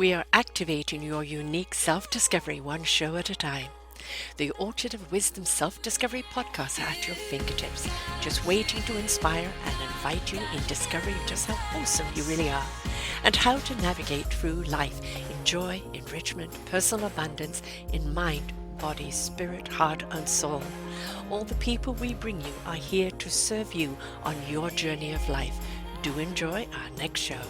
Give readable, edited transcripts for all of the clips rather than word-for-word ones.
We are activating your unique self-discovery one show at a time. The Orchard of Wisdom Self-Discovery podcast are at your fingertips, just waiting to inspire and invite you in discovering just how awesome you really are and how to navigate through life in joy, enrichment, personal abundance, in mind, body, spirit, heart, and soul. All the people we bring you are here to serve you on your journey of life. Do enjoy our next show.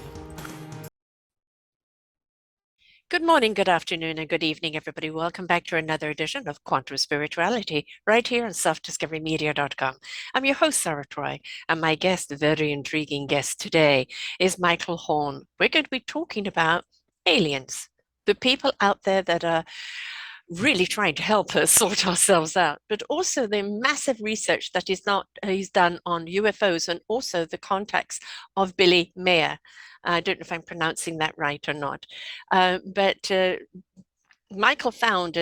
Good morning, good afternoon, and good evening, everybody. Welcome back to another edition of Quantum Spirituality, right here on selfdiscoverymedia.com. I'm your host, Sarah Troy, and my guest, a very intriguing guest today, is Michael Horn. We're going to be talking about aliens, the people out there that are really trying to help us sort ourselves out, but also the massive research that he's done on UFOs and also the contacts of Billy Meier. I don't know if I'm pronouncing that right or not, but Michael found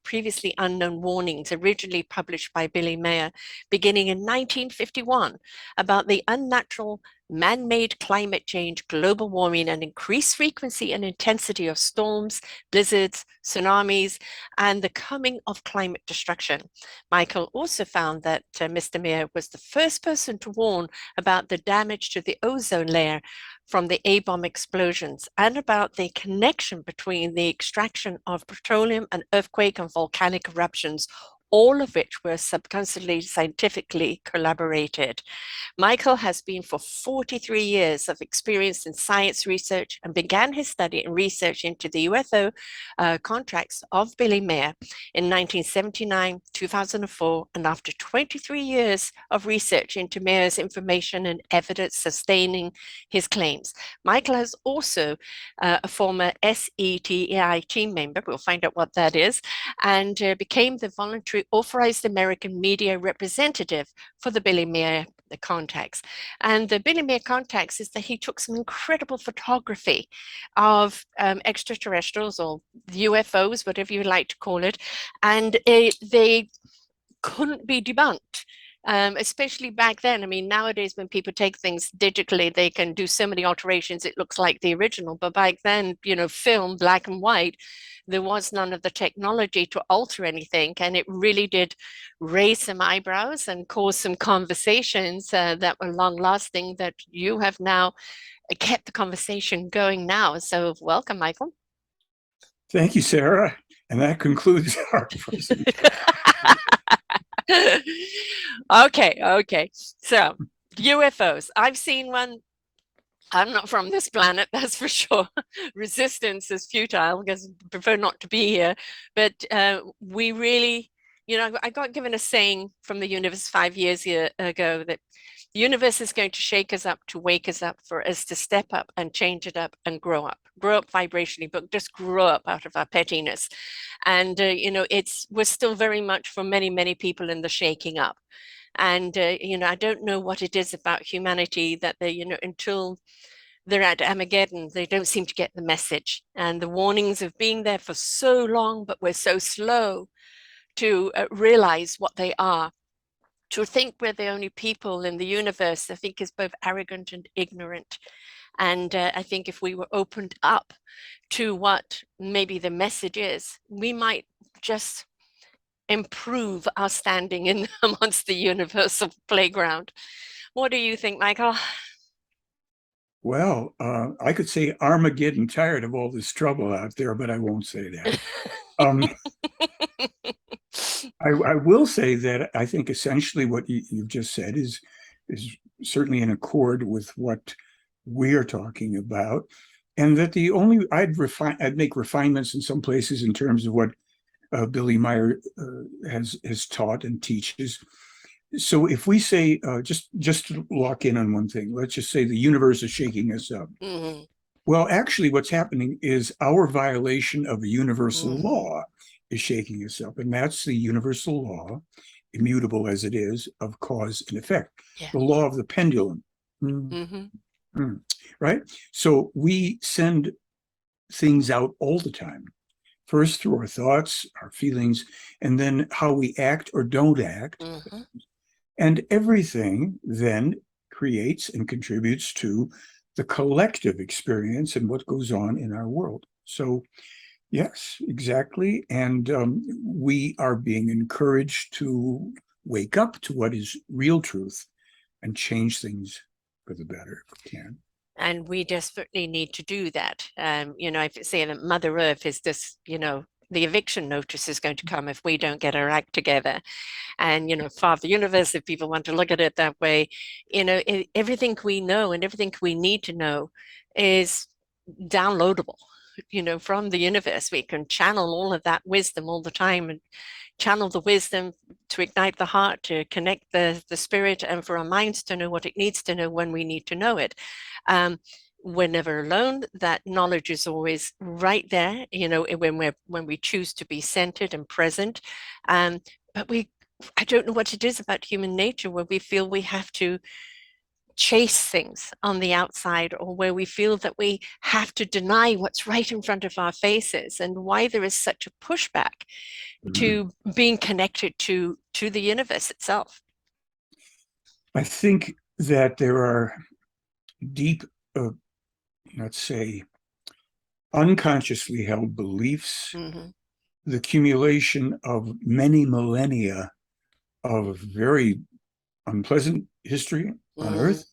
previously unknown warnings originally published by Billy Meier beginning in 1951 about the unnatural man-made climate change, global warming, and increased frequency and intensity of storms, blizzards, tsunamis, and the coming of climate destruction. Michael also found that Mr. Meier was the first person to warn about the damage to the ozone layer from the A-bomb explosions and about the connection between the extraction of petroleum and earthquake and volcanic eruptions, all of which were subconsciously scientifically corroborated. Michael has been for 43 years of experience in science research and began his study and research into the UFO contracts of Billy Meier in 1979, 2004, and after 23 years of research into Meier's information and evidence sustaining his claims. Michael is also a former SETI team member, we'll find out what that is, and became the voluntary authorized American media representative for the Billy Meier contacts. And the Billy Meier contacts is that he took some incredible photography of extraterrestrials or UFOs, whatever you like to call it, and they couldn't be debunked. Especially back then. I mean, nowadays when people take things digitally, they can do so many alterations, it looks like the original. But back then, film, black and white, there was none of the technology to alter anything. And it really did raise some eyebrows and cause some conversations that were long lasting that you have now kept the conversation going now. So welcome, Michael. Thank you, Sarah. And that concludes our presentation. Okay. So UFOs. I've seen one. I'm not from this planet, that's for sure. Resistance is futile because I prefer not to be here. But we really, I got given a saying from the universe 5 years ago that the universe is going to shake us up, to wake us up, for us to step up and change it up and grow up vibrationally, but just grow up out of our pettiness. And, we're still very much for many, many people in the shaking up. And, I don't know what it is about humanity that they, until they're at Armageddon, they don't seem to get the message. And the warnings of being there for so long, but we're so slow to realize what they are. To think we're the only people in the universe, I think, is both arrogant and ignorant. And I think if we were opened up to what maybe the message is, we might just improve our standing in amongst the universal playground. What do you think, Michael? Well, I could say Armageddon, tired of all this trouble out there, but I won't say that. I will say that I think essentially what you've just said is certainly in accord with what we're talking about, and that I'd make refinements in some places in terms of what Billy Meier has taught and teaches. So if we say, just to lock in on one thing, let's just say the universe is shaking us up. Mm-hmm. Well, actually what's happening is our violation of a universal law is shaking us up. And that's the universal law, immutable as it is, of cause and effect. Yeah. The law of the pendulum. Right? So we send things out all the time. First through our thoughts, our feelings, and then how we act or don't act. And everything then creates and contributes to the collective experience and what goes on in our world. So, yes, exactly. And we are being encouraged to wake up to what is real truth and change things for the better if we can. And we desperately need to do that. I say that Mother Earth is this, the eviction notice is going to come if we don't get our act together. And, Father Universe, if people want to look at it that way, everything we know and everything we need to know is downloadable, from the universe. We can channel all of that wisdom all the time and channel the wisdom to ignite the heart, to connect the spirit, and for our minds to know what it needs to know when we need to know it. We're never alone. That knowledge is always right there, when we choose to be centered and present. But I don't know what it is about human nature where we feel we have to chase things on the outside, or where we feel that we have to deny what's right in front of our faces, and why there is such a pushback to being connected to the universe itself. I think that there are deep, let's say, unconsciously held beliefs, the accumulation of many millennia of very unpleasant history on Earth,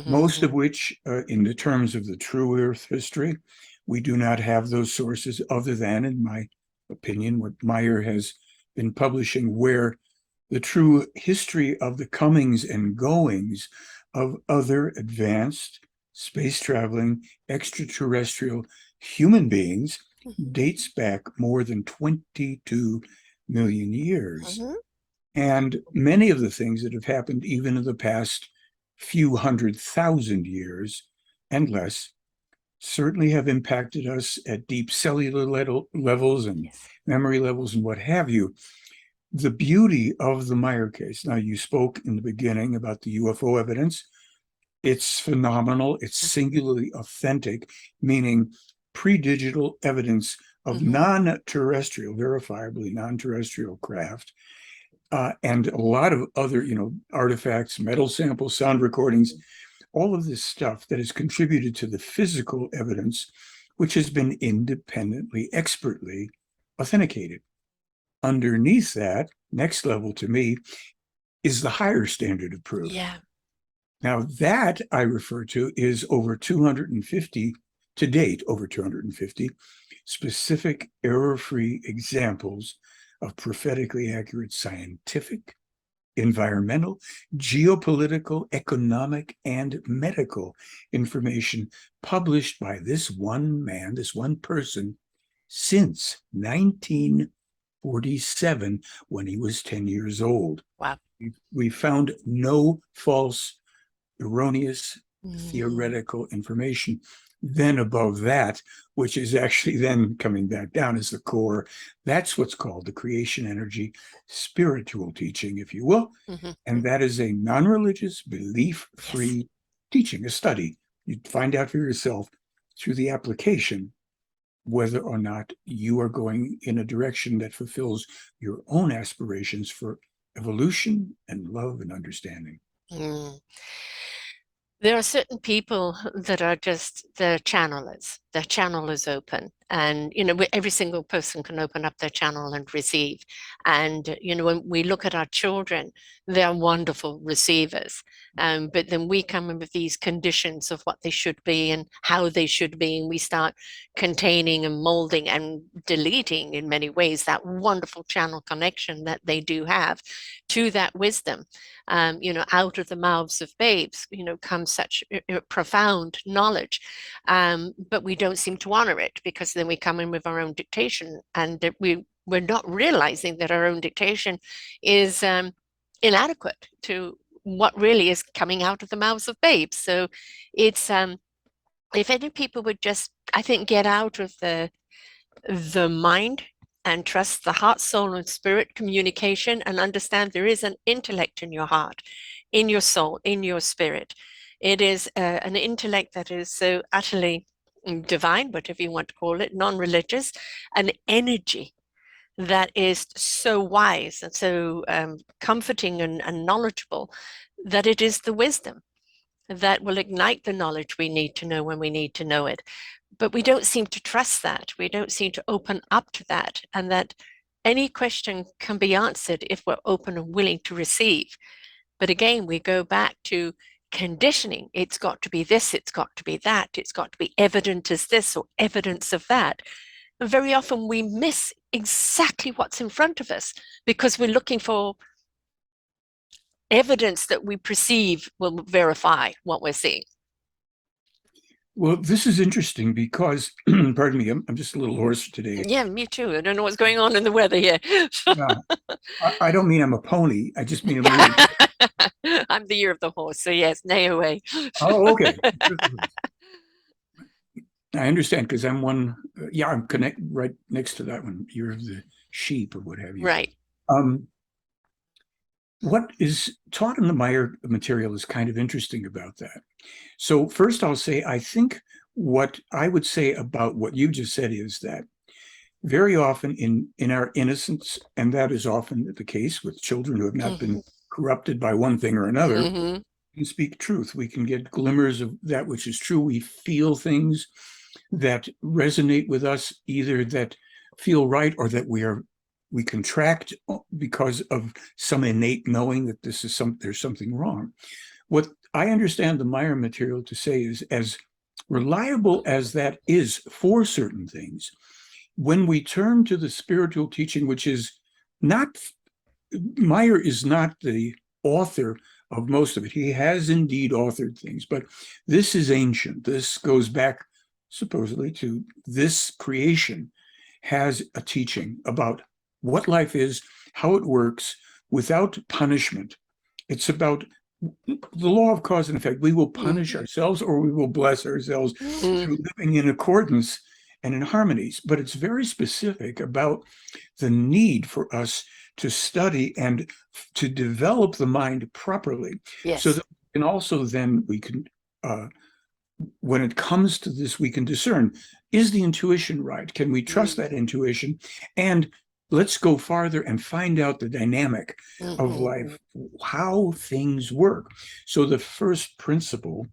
most of which, in the terms of the true Earth history, we do not have those sources other than, in my opinion, what Meirer has been publishing, where the true history of the comings and goings of other advanced space-traveling extraterrestrial human beings dates back more than 22 million years. And many of the things that have happened even in the past few 100,000 years and less certainly have impacted us at deep cellular levels and memory levels and what have you. The beauty of the Meirer case, now you spoke in the beginning about the UFO evidence. It's phenomenal. It's singularly authentic, meaning pre-digital evidence of non-terrestrial, verifiably non-terrestrial craft, and a lot of other, artifacts, metal samples, sound recordings, all of this stuff that has contributed to the physical evidence, which has been independently, expertly authenticated. Underneath that, next level to me, is the higher standard of proof. Yeah. Now that I refer to is over 250, to date, over 250 specific error-free examples of prophetically accurate scientific, environmental, geopolitical, economic, and medical information published by this one man, this one person, since 1947, when he was 10 years old. Wow. We found no false, erroneous, theoretical information. Then above that, which is actually then coming back down as the core, that's what's called the creation energy spiritual teaching, if you will. And that is a non-religious, belief-free teaching, a study. You find out for yourself through the application whether or not you are going in a direction that fulfills your own aspirations for evolution and love and understanding. There are certain people that are just their channelers. Their channel is open, and every single person can open up their channel and receive. And when we look at our children, they're wonderful receivers. But then we come in with these conditions of what they should be and how they should be, and we start containing and molding and deleting in many ways that wonderful channel connection that they do have to that wisdom. Out of the mouths of babes, comes such profound knowledge, but we don't seem to honor it, because then we come in with our own dictation, and we're not realizing that our own dictation is inadequate to what really is coming out of the mouths of babes. So it's if any people would just, I think, get out of the mind and trust the heart, soul, and spirit communication, and understand there is an intellect in your heart, in your soul, in your spirit. It is an intellect that is so utterly divine, whatever you want to call it, non-religious, an energy that is so wise and so comforting and knowledgeable, that it is the wisdom. that will ignite the knowledge we need to know when we need to know it. But we don't seem to trust that. We don't seem to open up to that, and that any question can be answered if we're open and willing to receive. But again, we go back to conditioning. It's got to be this, it's got to be that, it's got to be evident as this or evidence of that. And very often we miss exactly what's in front of us because we're looking for evidence that we perceive will verify what we're seeing. Well, this is interesting because, pardon me, I'm just a little hoarse today. Yeah, me too. I don't know what's going on in the weather here. Yeah, I don't mean I'm a pony. I just mean I'm really. I'm the year of the horse, so yes, nay away. Oh, okay. I understand because I'm one. Yeah, I'm connect right next to that one. You're the sheep or what have you. Right. Um, what is taught in the Meirer material is kind of interesting about that. So first, I'll say I think what I would say about what you just said is that very often in our innocence, and that is often the case with children who have not been corrupted by one thing or another, Mm-hmm. we can speak truth. We can get glimmers of that which is true. We feel things that resonate with us, either that feel right or that we contract because of some innate knowing that there's something wrong. What I understand the Meirer material to say is, as reliable as that is for certain things, when we turn to the spiritual teaching, which is not, Meirer is not the author of most of it. He has indeed authored things, but this is ancient. This goes back supposedly to this creation, has a teaching about what life is, how it works without punishment. It's about the law of cause and effect. We will punish ourselves or we will bless ourselves through living in accordance and in harmonies. But it's very specific about the need for us to study and to develop the mind properly. Yes. So that we can also then, when it comes to this, we can discern, is the intuition right? Can we trust that intuition? And let's go farther and find out the dynamic of life, how things work. So the first principle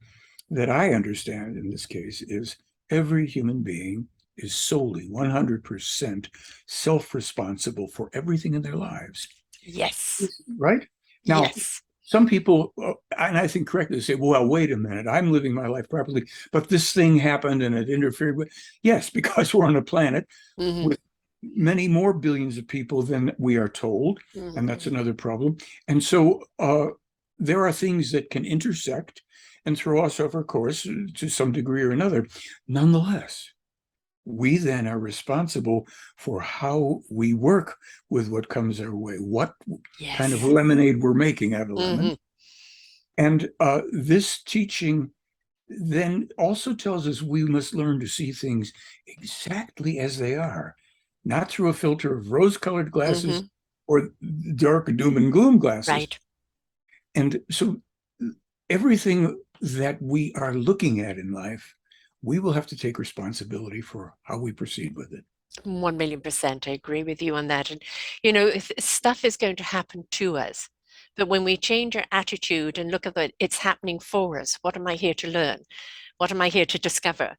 that I understand in this case is every human being is solely 100% self-responsible for everything in their lives. Yes. Right? Now, yes. Some people, and I think correctly, say, well, wait a minute, I'm living my life properly, but this thing happened and it interfered with. Yes, because we're on a planet with many more billions of people than we are told, and that's another problem. And so there are things that can intersect and throw us off our course to some degree or another. Nonetheless, we then are responsible for how we work with what comes our way, what kind of lemonade we're making out of lemon. And this teaching then also tells us we must learn to see things exactly as they are, not through a filter of rose-colored glasses or dark doom and gloom glasses. Right. And so everything that we are looking at in life, we will have to take responsibility for how we proceed with it. 1,000,000%. I agree with you on that. And, if stuff is going to happen to us, but when we change our attitude and look at it, it's happening for us. What am I here to learn? What am I here to discover?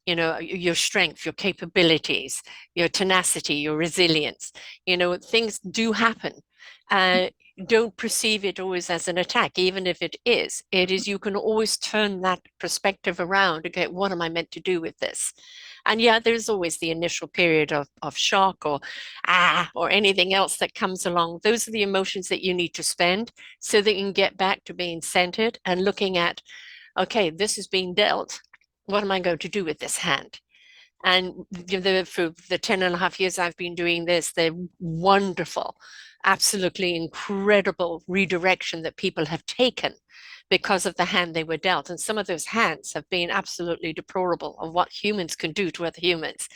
Your strength, your capabilities, your tenacity, your resilience. Things do happen. Don't perceive it always as an attack, even if it is. You can always turn that perspective around and go, what am I meant to do with this? And yeah, there's always the initial period of shock or anything else that comes along. Those are the emotions that you need to spend so that you can get back to being centered and looking at, okay, this is being dealt. What am I going to do with this hand? And for the 10.5 years I've been doing this, the wonderful, absolutely incredible redirection that people have taken because of the hand they were dealt. And some of those hands have been absolutely deplorable of what humans can do to other humans.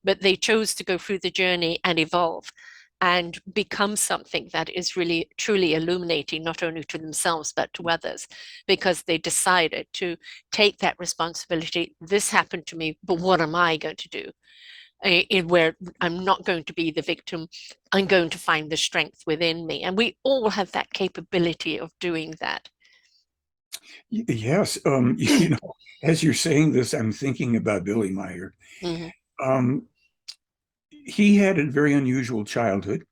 But they chose to go through the journey and evolve and become something that is really truly illuminating, not only to themselves, but to others, because they decided to take that responsibility. This happened to me, but what am I going to do? Where I'm not going to be the victim, I'm going to find the strength within me. And we all have that capability of doing that. Yes. As you're saying this, I'm thinking about Billy Meier. Hmm. Um, he had a very unusual childhood.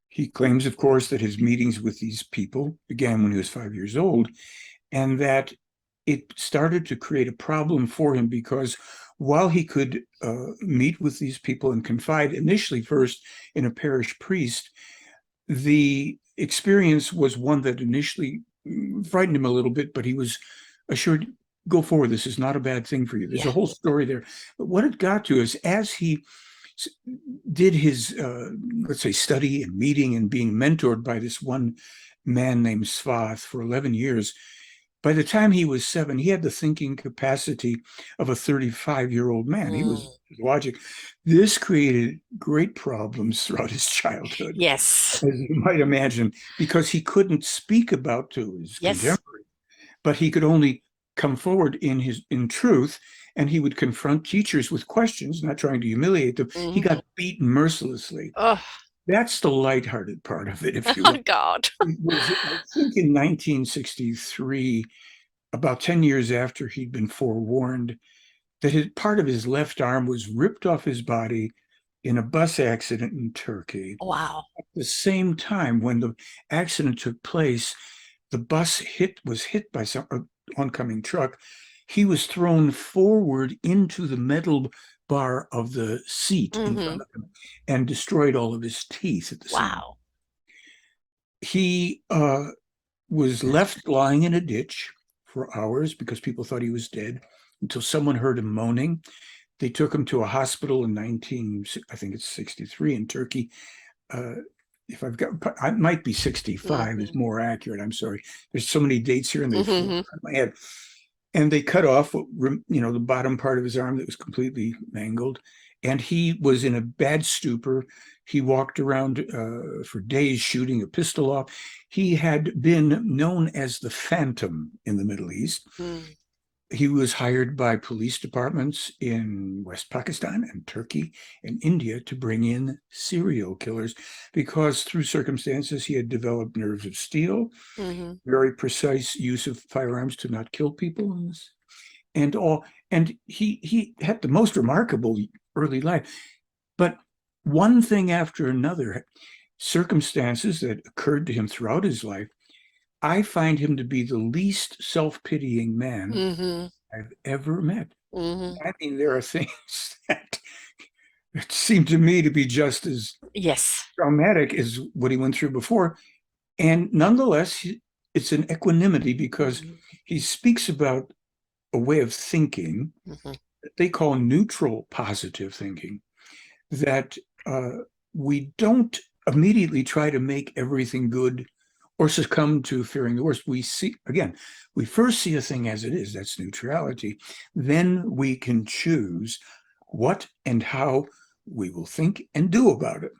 He claims, of course, that his meetings with these people began when he was 5 years old, and that it started to create a problem for him because while he could meet with these people and confide initially first in a parish priest, the experience was one that initially frightened him a little bit, but he was assured, go forward. This is not a bad thing for you. There's Yeah. a whole story there. But what it got to is as he did his, let's say, study and meeting and being mentored by this one man named Svath for 11 years, by the time he was 7, he had the thinking capacity of a 35-year-old man. He was Mm. logic. This created great problems throughout his childhood, Yes. as you might imagine, because he couldn't speak about to his Yes. contemporaries, but he could only come forward in truth, and he would confront teachers with questions, not trying to humiliate them. He Hmm. got beaten mercilessly. Oh, That's the lighthearted part of it, if you oh will. God. It was, I think, in 1963, about 10 years after he'd been forewarned, that part of his left arm was ripped off his body in a bus accident in Turkey. Wow. At the same time, when the accident took place, the bus was hit by some oncoming truck. He was thrown forward into the metal bar of the seat in Hmm. front of him and destroyed all of his teeth at the same. Wow. He was left lying in a ditch for hours because people thought he was dead until someone heard him moaning. They took him to a hospital in 19, I think it's 63 in Turkey. Uh, if I've got, I might be 65 is Hmm. more accurate. I'm sorry. There's so many dates here and they flew Hmm. out of my head. And they cut off, the bottom part of his arm that was completely mangled. And he was in a bad stupor. He walked around for days shooting a pistol off. He had been known as the Phantom in the Middle East. Mm. He was hired by police departments in West Pakistan and Turkey and India to bring in serial killers because through circumstances he had developed nerves of steel, Hmm. very precise use of firearms to not kill people, and all. And he had the most remarkable early life. But one thing after another, circumstances that occurred to him throughout his life, I find him to be the least self-pitying man Hmm. I've ever met. Hmm. I mean, there are things that seem to me to be just as Yes. traumatic as what he went through before. And nonetheless, it's an equanimity because Hmm. he speaks about a way of thinking Hmm. that they call neutral positive thinking, that uh, we don't immediately try to make everything good or succumb to fearing the worst. We see, again, we first see a thing as it is, that's neutrality. Then we can choose what and how we will think and do about it.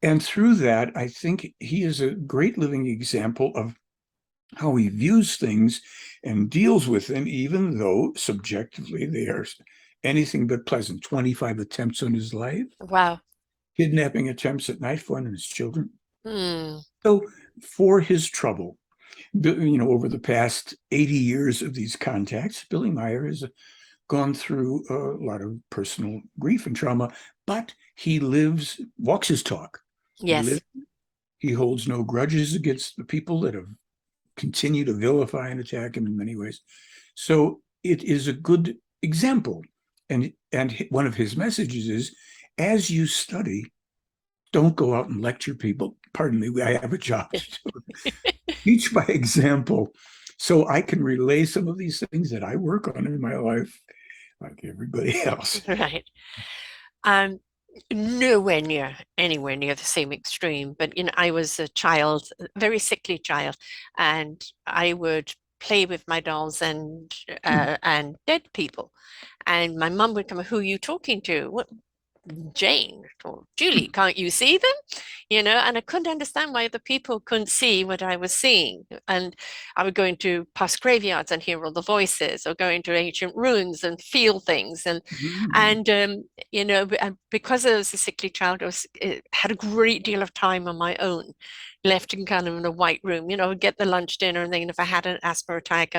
And through that, I think he is a great living example of how he views things and deals with them, even though subjectively they are anything but pleasant. 25 attempts on his life, Wow. kidnapping attempts at knife point on his children. Mm. So, for his trouble, over the past 80 years of these contacts, Billy Meier has gone through a lot of personal grief and trauma, but he walks his talk. He Yes. lives, he holds no grudges against the people that have continued to vilify and attack him in many ways. So it is a good example. And one of his messages is, as you study, don't go out and lecture people. Pardon me, I have a job to do. Teach by example. So I can relay some of these things that I work on in my life, like everybody else. Right. Um, Nowhere near anywhere near the same extreme, but I was a child, a very sickly child, and I would play with my dolls and dead people. And my mum would come, who are you talking to? What, Jane or Julie, can't you see them? and I couldn't understand why other people couldn't see what I was seeing. And I would go into past graveyards and hear all the voices, or go into ancient ruins and feel things. And Mm. and because I was a sickly child, had a great deal of time on my own, left in kind of in a white room. I'd get the lunch, dinner, and then if I had an asthma attack,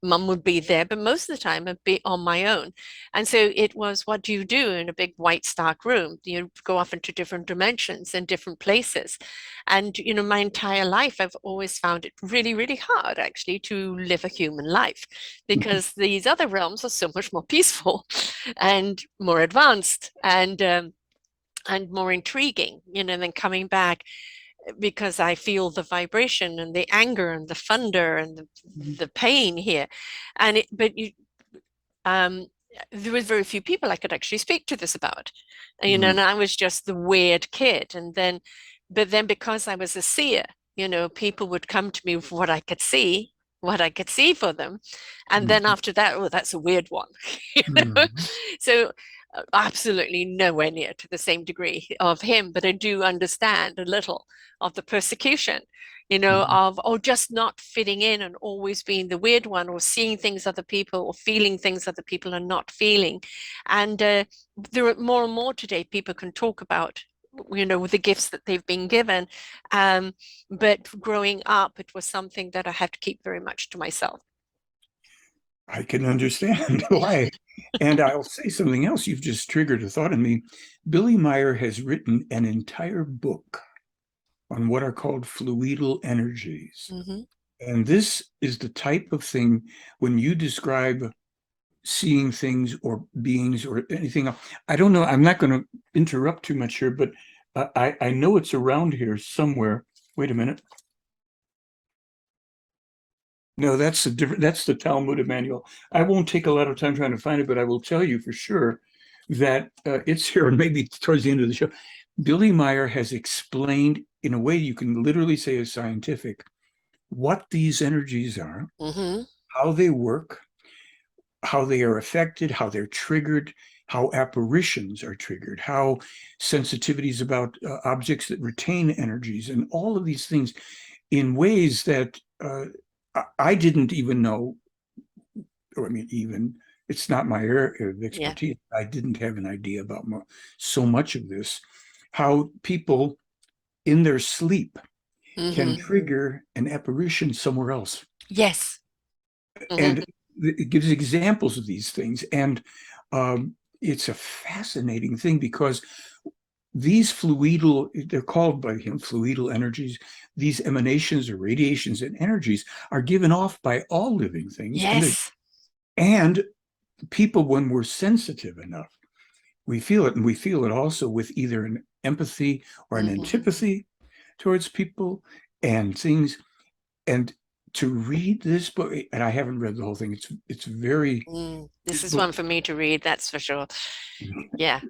mum would be there, but most of the time I'd be on my own. And so it was, what do you do in a big white stark room? You go off into different dimensions and different places. And my entire life I've always found it really, really hard actually to live a human life, because these other realms are so much more peaceful and more advanced and more intriguing, than coming back, because I feel the vibration and the anger and the thunder and the pain here. But um, there was very few people I could actually speak to this about, and I was just the weird kid. But then because I was a seer, people would come to me with what I could see for them. And then after that, oh, that's a weird one, you know? Mm. So absolutely nowhere near to the same degree of him, but I do understand a little of the persecution, of just not fitting in and always being the weird one, or seeing things other people or feeling things other people are not feeling. And there are more and more today people can talk about, with the gifts that they've been given. Um, but growing up, it was something that I had to keep very much to myself. I can understand why. And I'll say something else. You've just triggered a thought in me. Billy Meier has written an entire book on what are called fluidal energies. Mm-hmm. And this is the type of thing, when you describe seeing things or beings or anything else. I don't know. I'm not going to interrupt too much here, but I know it's around here somewhere. Wait a minute. No, that's that's the Talmud manual. I won't take a lot of time trying to find it, but I will tell you for sure that it's here, and maybe towards the end of the show. Billy Meier has explained in a way you can literally say is scientific what these energies are, Mm-hmm. how they work, how they are affected, how they're triggered, how apparitions are triggered, how sensitivities about objects that retain energies, and all of these things in ways that I didn't even know, or I mean, even it's not my area of Yeah. expertise. I didn't have an idea about so much of this, how people in their sleep can Mm-hmm. trigger an apparition somewhere else. Yes. And Mm-hmm. it gives examples of these things. And it's a fascinating thing because these fluidal, they're called by him fluidal energies, these emanations or radiations and energies are given off by all living things. Yes. And people, when we're sensitive enough, we feel it. And we feel it also with either an empathy or an Mm-hmm. antipathy towards people and things. And to read this book, and I haven't read the whole thing, it's very, This this is book, one for me to read, that's for sure. Yeah.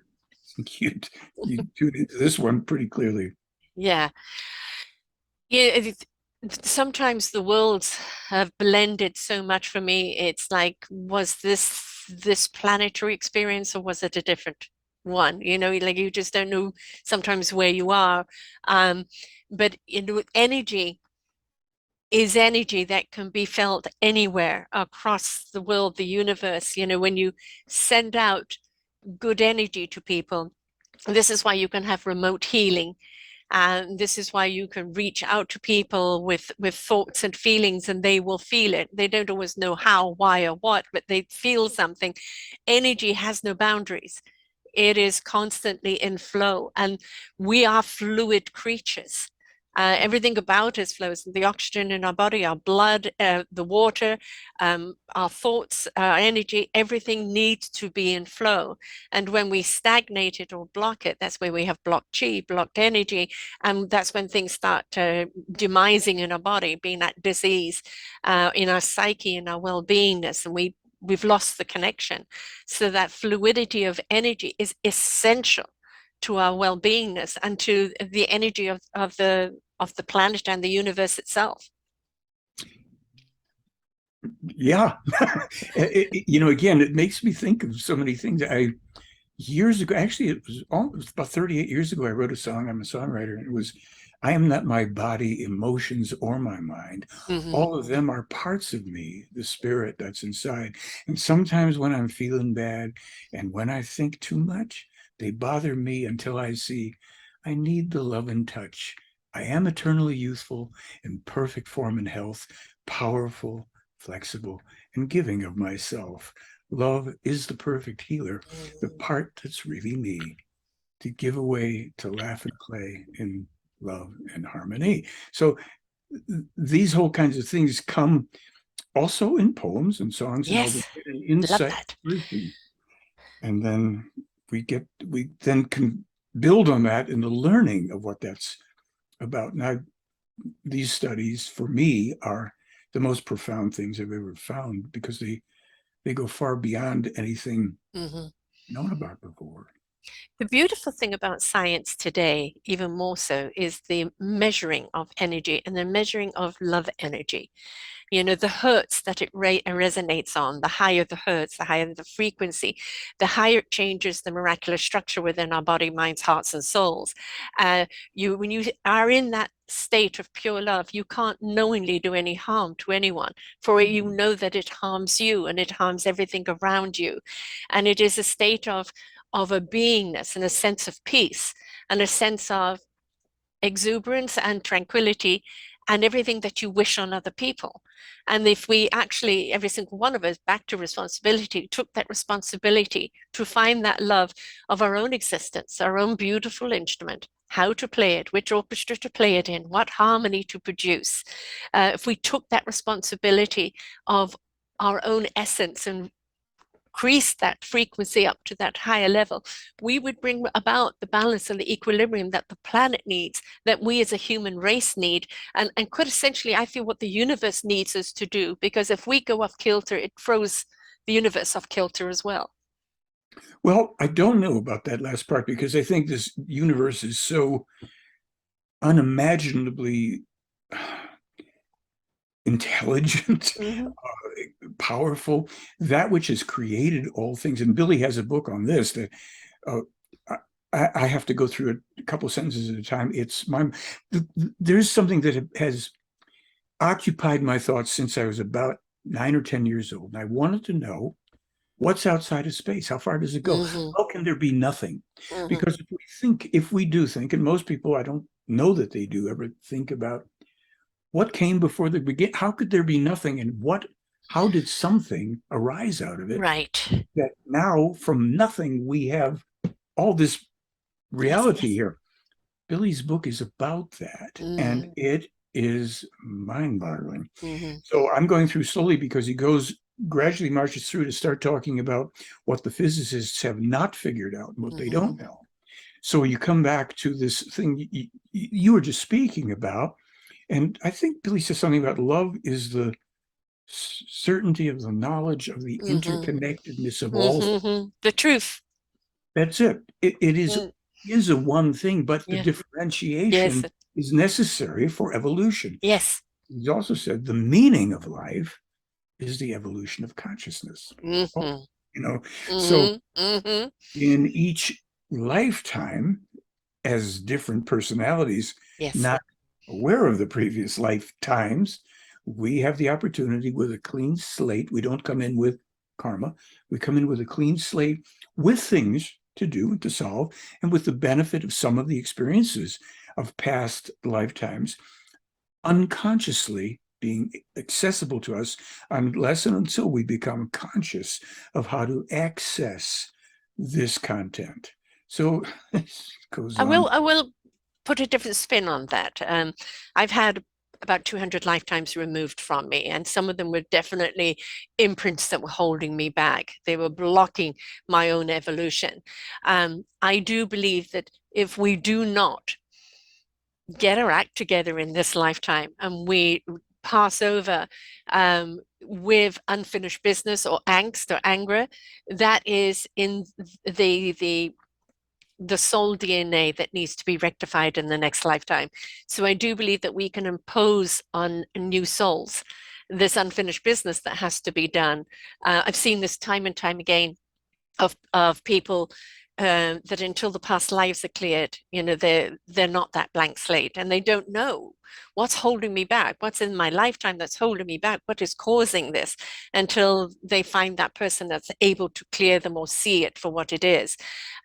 you, you tune into this one pretty clearly. Yeah. Yeah. Sometimes the worlds have blended so much for me. It's like, was this planetary experience, or was it a different one? Like you just don't know sometimes where you are. Um, but energy is energy that can be felt anywhere across the world, the universe. When you send out good energy to people, this is why you can have remote healing. And this is why you can reach out to people with thoughts and feelings, and they will feel it. They don't always know how, why, or what, but they feel something. Energy has no boundaries. It is constantly in flow, and we are fluid creatures. Everything about us flows. The oxygen in our body, our blood, the water, our thoughts, our energy, everything needs to be in flow. And when we stagnate it or block it, that's where we have blocked chi, blocked energy. And that's when things start demising in our body, being that disease in our psyche, in our well-beingness. And we've lost the connection. So that fluidity of energy is essential to our well-beingness and to the energy of the planet and the universe itself. Yeah. Again, it makes me think of so many things. years ago, actually, it was about 38 years ago, I wrote a song. I'm a songwriter, and it was, I am not my body, emotions, or my mind. Hmm. All of them are parts of me, the spirit that's inside. And sometimes when I'm feeling bad and when I think too much, they bother me until I see I need the love and touch. I am eternally youthful, in perfect form and health, powerful, flexible, and giving of myself. Love is the perfect healer, the part that's really me, to give away, to laugh and play in love and harmony. So these whole kinds of things come also in poems and songs and all Yes, the an love insight that. version. And then we then can build on that in the learning of what that's about. Now, these studies for me are the most profound things I've ever found because they go far beyond anything Hmm. known about before. The beautiful thing about science today, even more so, is the measuring of energy and the measuring of love energy. You know, the hertz that it resonates on, the higher the hertz, the higher the frequency, the higher it changes the miraculous structure within our body, minds, hearts, and souls. When you are in that state of pure love, you can't knowingly do any harm to anyone, for you know that it harms you and it harms everything around you. And it is a state of a beingness and a sense of peace and a sense of exuberance and tranquility and everything that you wish on other people. And if we actually, every single one of us, back to responsibility, took that responsibility to find that love of our own existence, our own beautiful instrument, how to play it, which orchestra to play it in, what harmony to produce, if we took that responsibility of our own essence and increase that frequency up to that higher level, we would bring about the balance and the equilibrium that the planet needs, that we as a human race need, and quite essentially, I feel what the universe needs us to do, because if we go off kilter, it throws the universe off kilter as well. Well, I don't know about that last part because I think this universe is so unimaginably intelligent, Mm-hmm. powerful, that which has created all things. And Billy has a book on this that uh, I have to go through a couple of sentences at a time. There's something that has occupied my thoughts since I was about 9 or 10 years old. And I wanted to know what's outside of space? How far does it go? Mm-hmm. How can there be nothing? Mm-hmm. Because if we do think, and most people I don't know that they do ever think about what came before the begin, how could there be nothing, and how did something arise out of it Right. that now from nothing we have all this Yes, reality yes. here? Billy's book is about that, and Mm-hmm. it is mind-boggling. Mm-hmm. So I'm going through slowly because he goes gradually marches through to start talking about what the physicists have not figured out and what they Mm-hmm. don't know. So you come back to this thing you were just speaking about, and I think Billy says something about love is the certainty of the knowledge of the Mm-hmm. interconnectedness of all. Mm-hmm. The truth. That's it. It Mm. is a one thing, but the Yeah. Yes. differentiation is necessary for evolution. Yes. He's also said the meaning of life is the evolution of consciousness. Oh, Mm-hmm. you know, so Mm-hmm. Mm-hmm. in each lifetime, as different personalities, Yes. not aware of the previous lifetimes, we have the opportunity with a clean slate. We don't come in with karma. We come in with a clean slate with things to do and to solve, and with the benefit of some of the experiences of past lifetimes unconsciously being accessible to us unless and until we become conscious of how to access this content. So it goes on. I will put a different spin on that. I've had about 200 lifetimes removed from me, and some of them were definitely imprints that were holding me back. They were blocking my own evolution. I do believe that if we do not get our act together in this lifetime and we pass over with unfinished business or angst or anger, that is in the soul DNA that needs to be rectified in the next lifetime. So I do believe that we can impose on new souls this unfinished business that has to be done. I've seen this time and time again of people that until the past lives are cleared, they're not that blank slate, and they don't know what's holding me back, what's in my lifetime that's holding me back, what is causing this, until they find that person that's able to clear them or see it for what it is.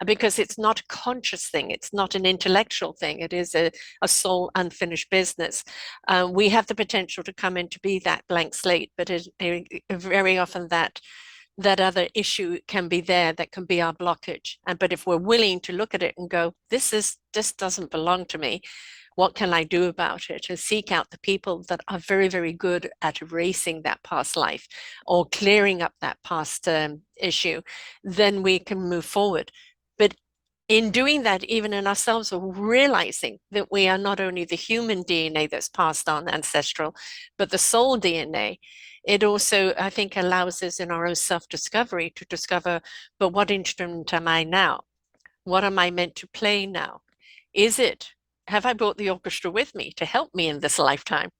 Because it's not a conscious thing, it's not an intellectual thing, it is a soul unfinished business. We have the potential to come in to be that blank slate, but very often that other issue can be there, that can be our blockage. But if we're willing to look at it and go, this doesn't belong to me, what can I do about it? And seek out the people that are very, very good at erasing that past life or clearing up that past issue, then we can move forward. But in doing that, even in ourselves, we're realizing that we are not only the human DNA that's passed on ancestral, but the soul DNA. It also, I think, allows us in our own self-discovery to discover, but what instrument am I now? What am I meant to play now? Have I brought the orchestra with me to help me in this lifetime?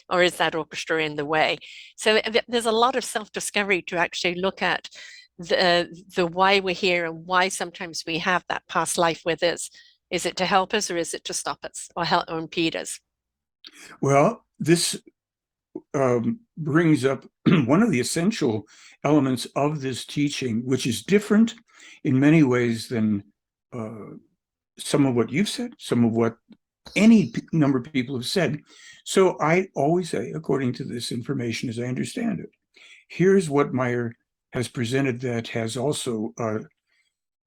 Or is that orchestra in the way? So there's a lot of self-discovery to actually look at the why we're here and why sometimes we have that past life with us. Is it to help us, or is it to stop us or help or impede us? Well, this brings up one of the essential elements of this teaching, which is different in many ways than some of what you've said, some of what any number of people have said. So I always say, according to this information as I understand it, here's what Meier has presented that has also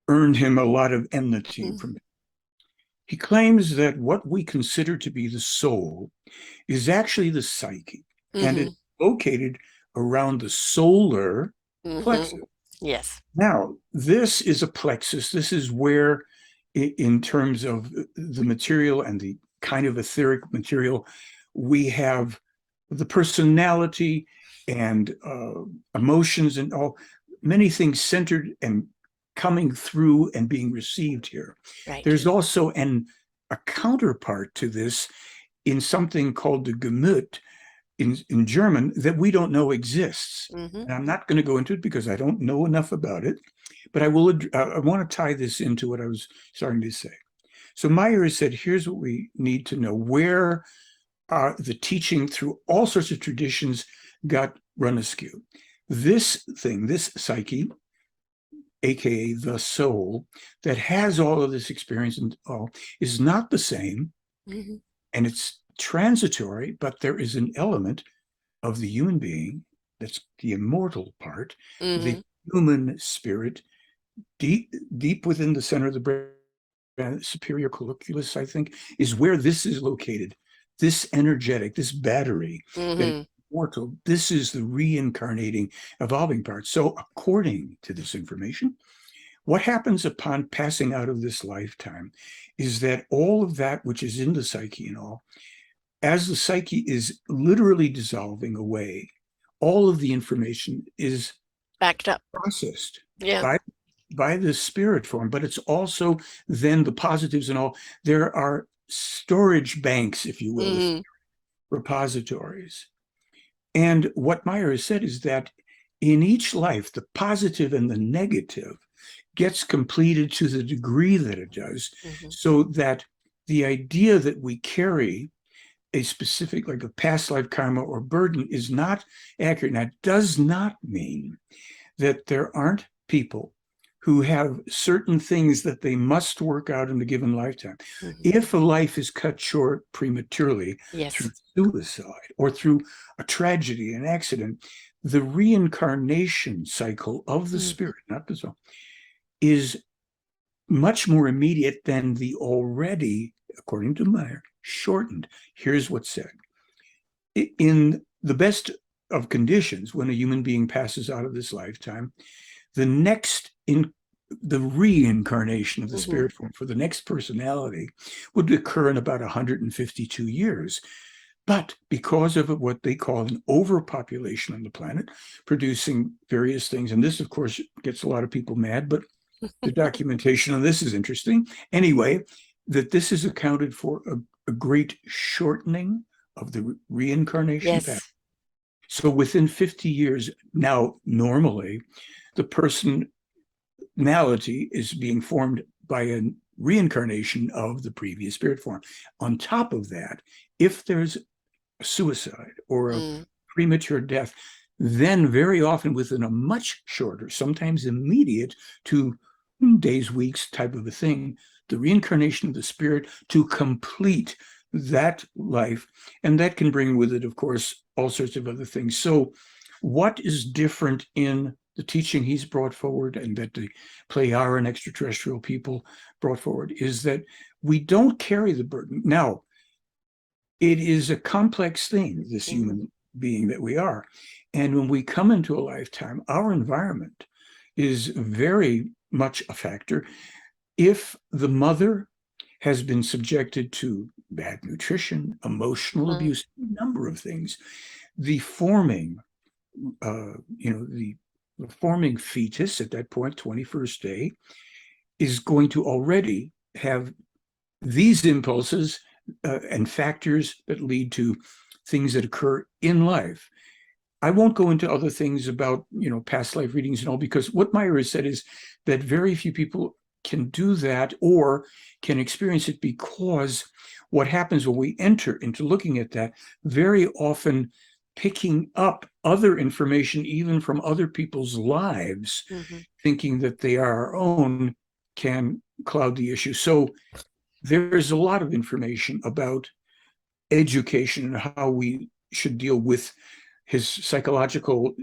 earned him a lot of enmity from it. He claims that what we consider to be the soul is actually the psyche, and it's located around the solar plexus. Yes. Now, this is a plexus. This is where, in terms of the material and the kind of etheric material, we have the personality and emotions and all, many things centered and coming through and being received here. Right. There's also a counterpart to this in something called the Gemüt in German that we don't know exists. And I'm not going to go into it because I don't know enough about it, but I want to tie this into what I was starting to say. So Meier has said, here's what we need to know: where the teaching through all sorts of traditions got run askew. This thing, this psyche, aka the soul, that has all of this experience and all, is not the same, and it's transitory, but there is an element of the human being that's the immortal part, the human spirit, deep within the center of the brain, superior colliculus, I think, is where this is located. This energetic, this battery that is immortal, this is the reincarnating, evolving part. So according to this information, what happens upon passing out of this lifetime is that all of that which is in the psyche and all, as the psyche is literally dissolving away, all of the information is backed up, processed yeah, by the spirit form, but it's also then the positives and all. There are storage banks, if you will, repositories. And what Meier has said is that in each life, the positive and the negative gets completed to the degree that it does, so that the idea that we carry a specific, like a past life karma or burden, is not accurate. That does not mean that there aren't people who have certain things that they must work out in a given lifetime. If a life is cut short prematurely through suicide or through a tragedy, an accident, the reincarnation cycle of the spirit, not the soul, is much more immediate than the already, according to Meier, shortened. Here's what's said. In the best of conditions, when a human being passes out of this lifetime, the reincarnation of the spirit form for the next personality would occur in about 152 years. But because of what they call an overpopulation on the planet, producing various things, and this, of course, gets a lot of people mad, but the documentation on this is interesting. Anyway, that this is accounted for a great shortening of the reincarnation path. So within 50 years, now normally, the person personality is being formed by a reincarnation of the previous spirit form. On top of that, if there's a suicide or a premature death, then very often within a much shorter, sometimes immediate to days, weeks type of a thing, the reincarnation of the spirit to complete that life. And that can bring with it, of course, all sorts of other things. So what is different in the teaching he's brought forward and that the Plejaren extraterrestrial people brought forward is that we don't carry the burden. Now, it is a complex thing, this human being that we are. And when we come into a lifetime, our environment is very much a factor. If the mother has been subjected to bad nutrition, emotional abuse, a number of things, the forming, the forming fetus at that point, 21st day, is going to already have these impulses and factors that lead to things that occur in life. I won't go into other things about, past life readings and all, because what Meirer has said is that very few people can do that or can experience it, because what happens when we enter into looking at that, very often picking up other information, even from other people's lives, thinking that they are our own, can cloud the issue. So there's a lot of information about education and how we should deal with his psychological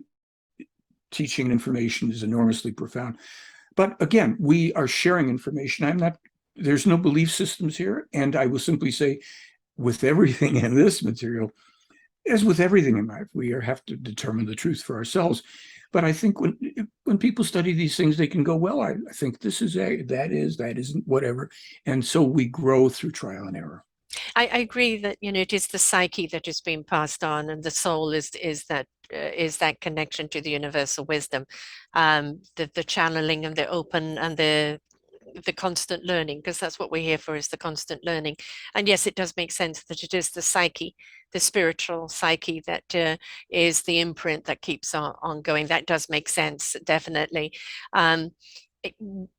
teaching and information is enormously profound. But again, we are sharing information. There's no belief systems here. And I will simply say, with everything in this material, as with everything in life, we have to determine the truth for ourselves. But I think when people study these things, they can go, well, I think this is that isn't, whatever. And so we grow through trial and error. I agree that it is the psyche that is being passed on, and the soul is that connection to the universal wisdom, the channeling and the open and the constant learning, because that's what we're here for, is the constant learning. And yes, it does make sense that it is the psyche, the spiritual psyche, that is the imprint that keeps on going. That does make sense, definitely.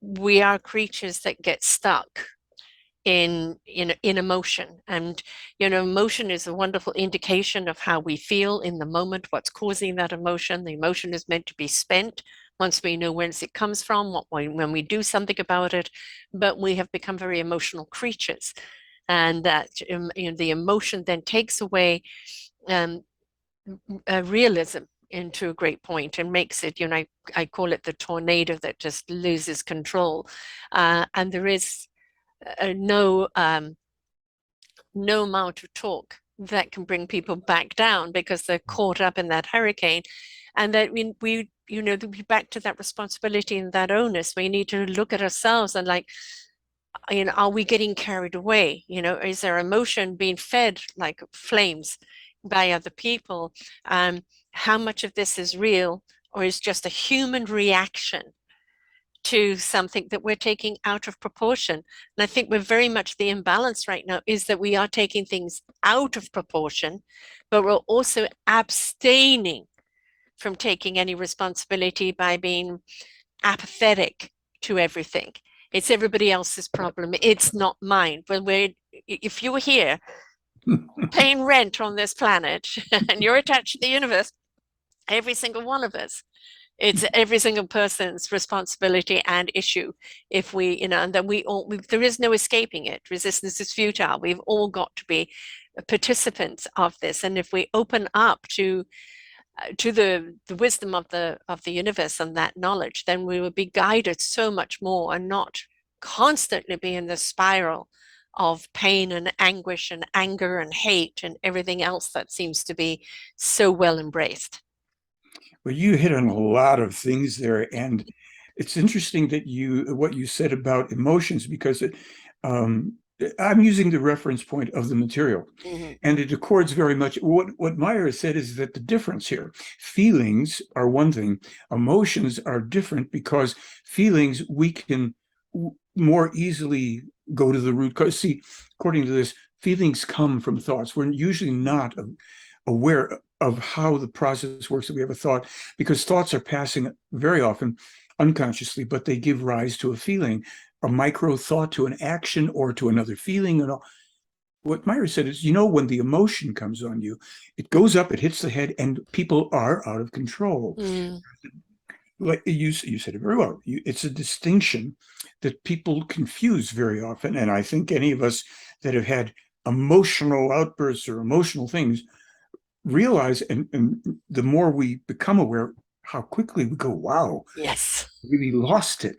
We are creatures that get stuck in emotion, and emotion is a wonderful indication of how we feel in the moment, what's causing that emotion. The emotion is meant to be spent once we know whence it comes from, when we do something about it. But we have become very emotional creatures, and that the emotion then takes away realism into a great point and makes it, I call it the tornado that just loses control, and there is no amount of talk that can bring people back down, because they're caught up in that hurricane. And that we back to that responsibility and that onus. We need to look at ourselves and, like, are we getting carried away? Is there emotion being fed like flames by other people? How much of this is real, or is just a human reaction to something that we're taking out of proportion? And I think we're very much, the imbalance right now is that we are taking things out of proportion, but we're also abstaining from taking any responsibility by being apathetic to everything. It's everybody else's problem. It's not mine. If you were here paying rent on this planet and you're attached to the universe, every single one of us, it's every single person's responsibility and issue. If we, and then there is no escaping it. Resistance is futile. We've all got to be participants of this. And if we open up to the wisdom of the universe and that knowledge, then we will be guided so much more, and not constantly be in the spiral of pain and anguish and anger and hate and everything else that seems to be so well embraced. Well, you hit on a lot of things there, and it's interesting that what you said about emotions, because I'm using the reference point of the material, and it accords very much. What Meirer said is that the difference here, feelings are one thing, emotions are different, because feelings we can more easily go to the root cause. See, according to this, feelings come from thoughts. We're usually not aware of how the process works that we have a thought, because thoughts are passing very often unconsciously, but they give rise to a feeling, a micro thought to an action or to another feeling. And all. What Meirer said is, when the emotion comes on you, it goes up, it hits the head, and people are out of control. Mm. Like you said it very well. It's a distinction that people confuse very often. And I think any of us that have had emotional outbursts or emotional things realize, and the more we become aware, how quickly we go, wow, Yes. really lost it.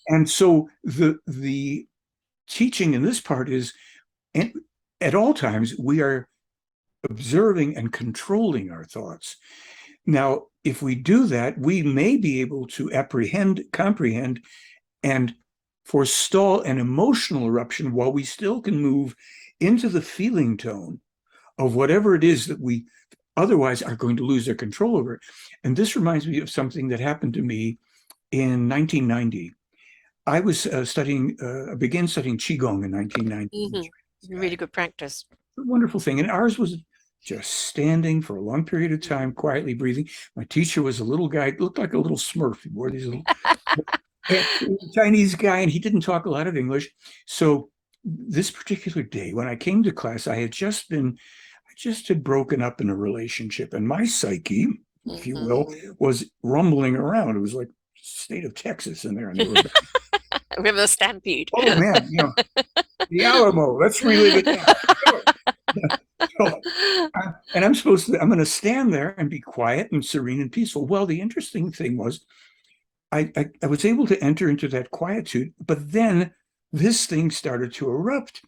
And so the teaching in this part is, and at all times, we are observing and controlling our thoughts. Now, if we do that, we may be able to comprehend, and forestall an emotional eruption while we still can move into the feeling tone of whatever it is that we otherwise are going to lose their control over. And this reminds me of something that happened to me in 1990. I was I began studying Qigong in 1990. Really good practice. A wonderful thing. And ours was just standing for a long period of time, quietly breathing. My teacher was a little guy, looked like a little Smurf. He wore these little Chinese guy, and he didn't talk a lot of English. So this particular day, when I came to class, I just had broken up in a relationship, and my psyche, if you will, was rumbling around. It was like state of Texas in there, and they were River Stampede. Oh man, the Alamo. Let's relive it now. So, and I'm going to stand there and be quiet and serene and peaceful. Well, the interesting thing was, I was able to enter into that quietude, but then this thing started to erupt.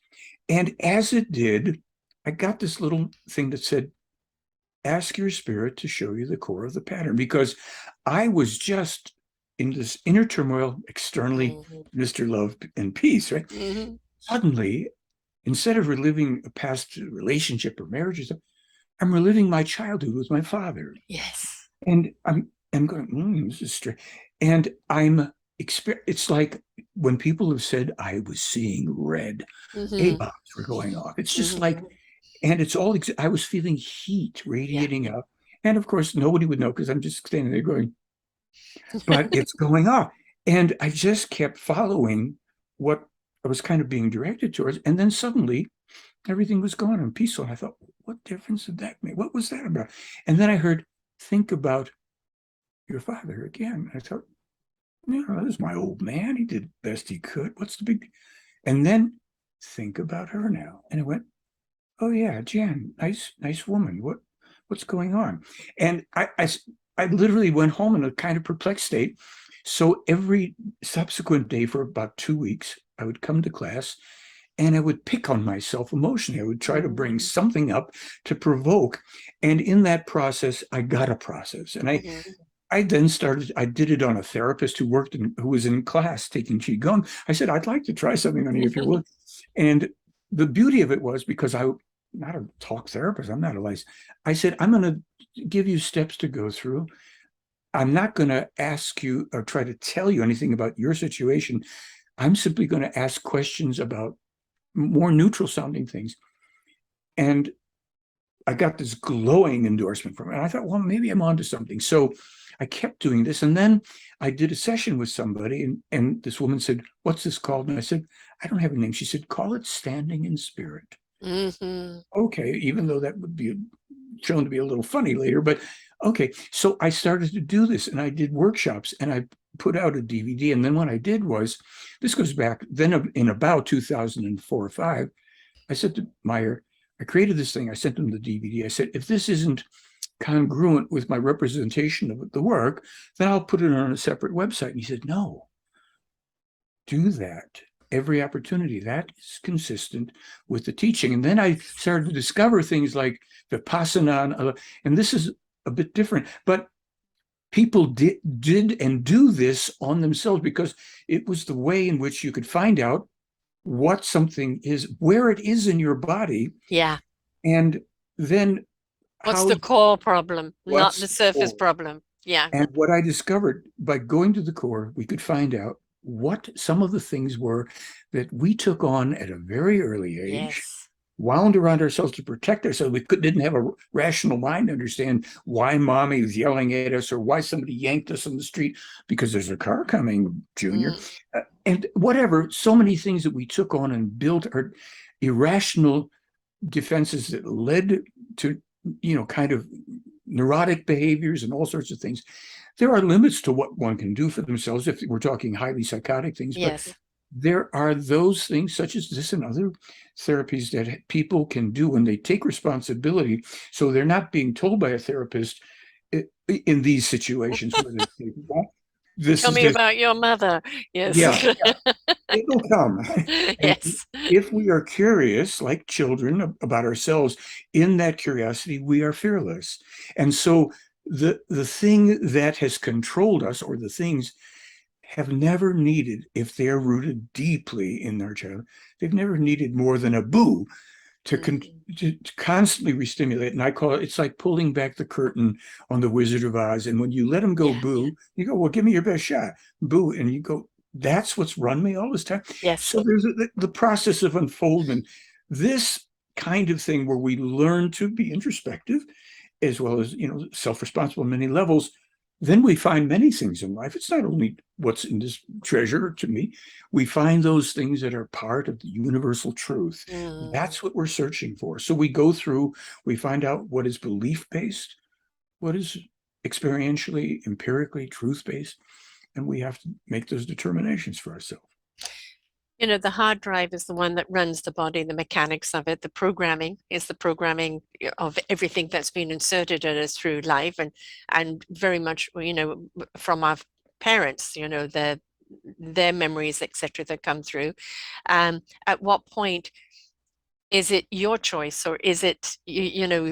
And as it did, I got this little thing that said, ask your spirit to show you the core of the pattern, because I was just in this inner turmoil, externally, Mr. Love and Peace, right? Suddenly, instead of reliving a past relationship or marriage or something, I'm reliving my childhood with my father. Yes. And I'm going, this is strange. And it's like when people have said, I was seeing red, A-bombs were going off. It's just like, and it's all, I was feeling heat radiating up. And of course, nobody would know because I'm just standing there going, but it's going off. And I just kept following what I was kind of being directed towards. And then suddenly everything was gone and peaceful. And I thought, what difference did that make? What was that about? And then I heard, think about your father again. I thought, that was my old man. He did the best he could. What's the big? And then think about her now. And I went, oh yeah, Jan, nice woman. What's going on? And I literally went home in a kind of perplexed state. So every subsequent day for about 2 weeks, I would come to class and I would pick on myself emotionally. I would try to bring something up to provoke. And in that process, I got a process. And I then I did it on a therapist who was in class taking Qigong. I said, I'd like to try something on you if you're willing. And the beauty of it was, because I'm not a talk therapist, I'm not a licensed. I said, I'm going to give you steps to go through. I'm not going to ask you or try to tell you anything about your situation. I'm simply going to ask questions about more neutral sounding things. And I got this glowing endorsement from it. And I thought, well, maybe I'm onto something. So I kept doing this. And then I did a session with somebody, and this woman said, what's this called? And I said, I don't have a name. She said, call it Standing in Spirit. Okay, even though that would be shown to be a little funny later, but okay. So I started to do this, and I did workshops, and I put out a DVD. And then what I did was, this goes back then in about 2004 or 5, I said to Meirer, I created this thing. I sent him the DVD. I said, if this isn't congruent with my representation of the work, then I'll put it on a separate website. And he said, no, do that. Every opportunity. That is consistent with the teaching. And then I started to discover things like Vipassana, and this is a bit different, but people did and do this on themselves because it was the way in which you could find out what something is, where it is in your body. Yeah. And then what's the core problem, not the surface problem. Yeah. And what I discovered by going to the core, we could find out what some of the things were that we took on at a very early age. Yes. wound around ourselves to protect ourselves. We didn't have a rational mind to understand why mommy was yelling at us or why somebody yanked us on the street because there's a car coming, Junior. And whatever, so many things that we took on and built are irrational defenses that led to, kind of neurotic behaviors and all sorts of things. There are limits to what one can do for themselves if we're talking highly psychotic things, but Yes. there are those things such as this and other therapies that people can do when they take responsibility. So they're not being told by a therapist in these situations where they say, well, this Tell is me just, about your mother. Yes. yeah, it'll come. And Yes. if we are curious, like children, about ourselves, in that curiosity, we are fearless. And so the thing that has controlled us, or the things have never needed, if they're rooted deeply in their child, they've never needed more than a boo to, to constantly restimulate. And I call it, it's like pulling back the curtain on the Wizard of Oz. And when you let them go Yeah. boo, you go, well, give me your best shot, boo. And you go, that's what's run me all this time. Yes. So there's the process of unfoldment. This kind of thing where we learn to be introspective as well as, self-responsible on many levels, then we find many things in life. It's not only what's in this treasure to me. We find those things that are part of the universal truth. That's what we're searching for. So we go through, we find out what is belief-based, what is experientially, empirically, truth-based, and we have to make those determinations for ourselves. The hard drive is the one that runs the body, the mechanics of it. The programming is the programming of everything that's been inserted in us through life, and very much, from our parents, their memories, etc., that come through. At what point is it your choice, or is it,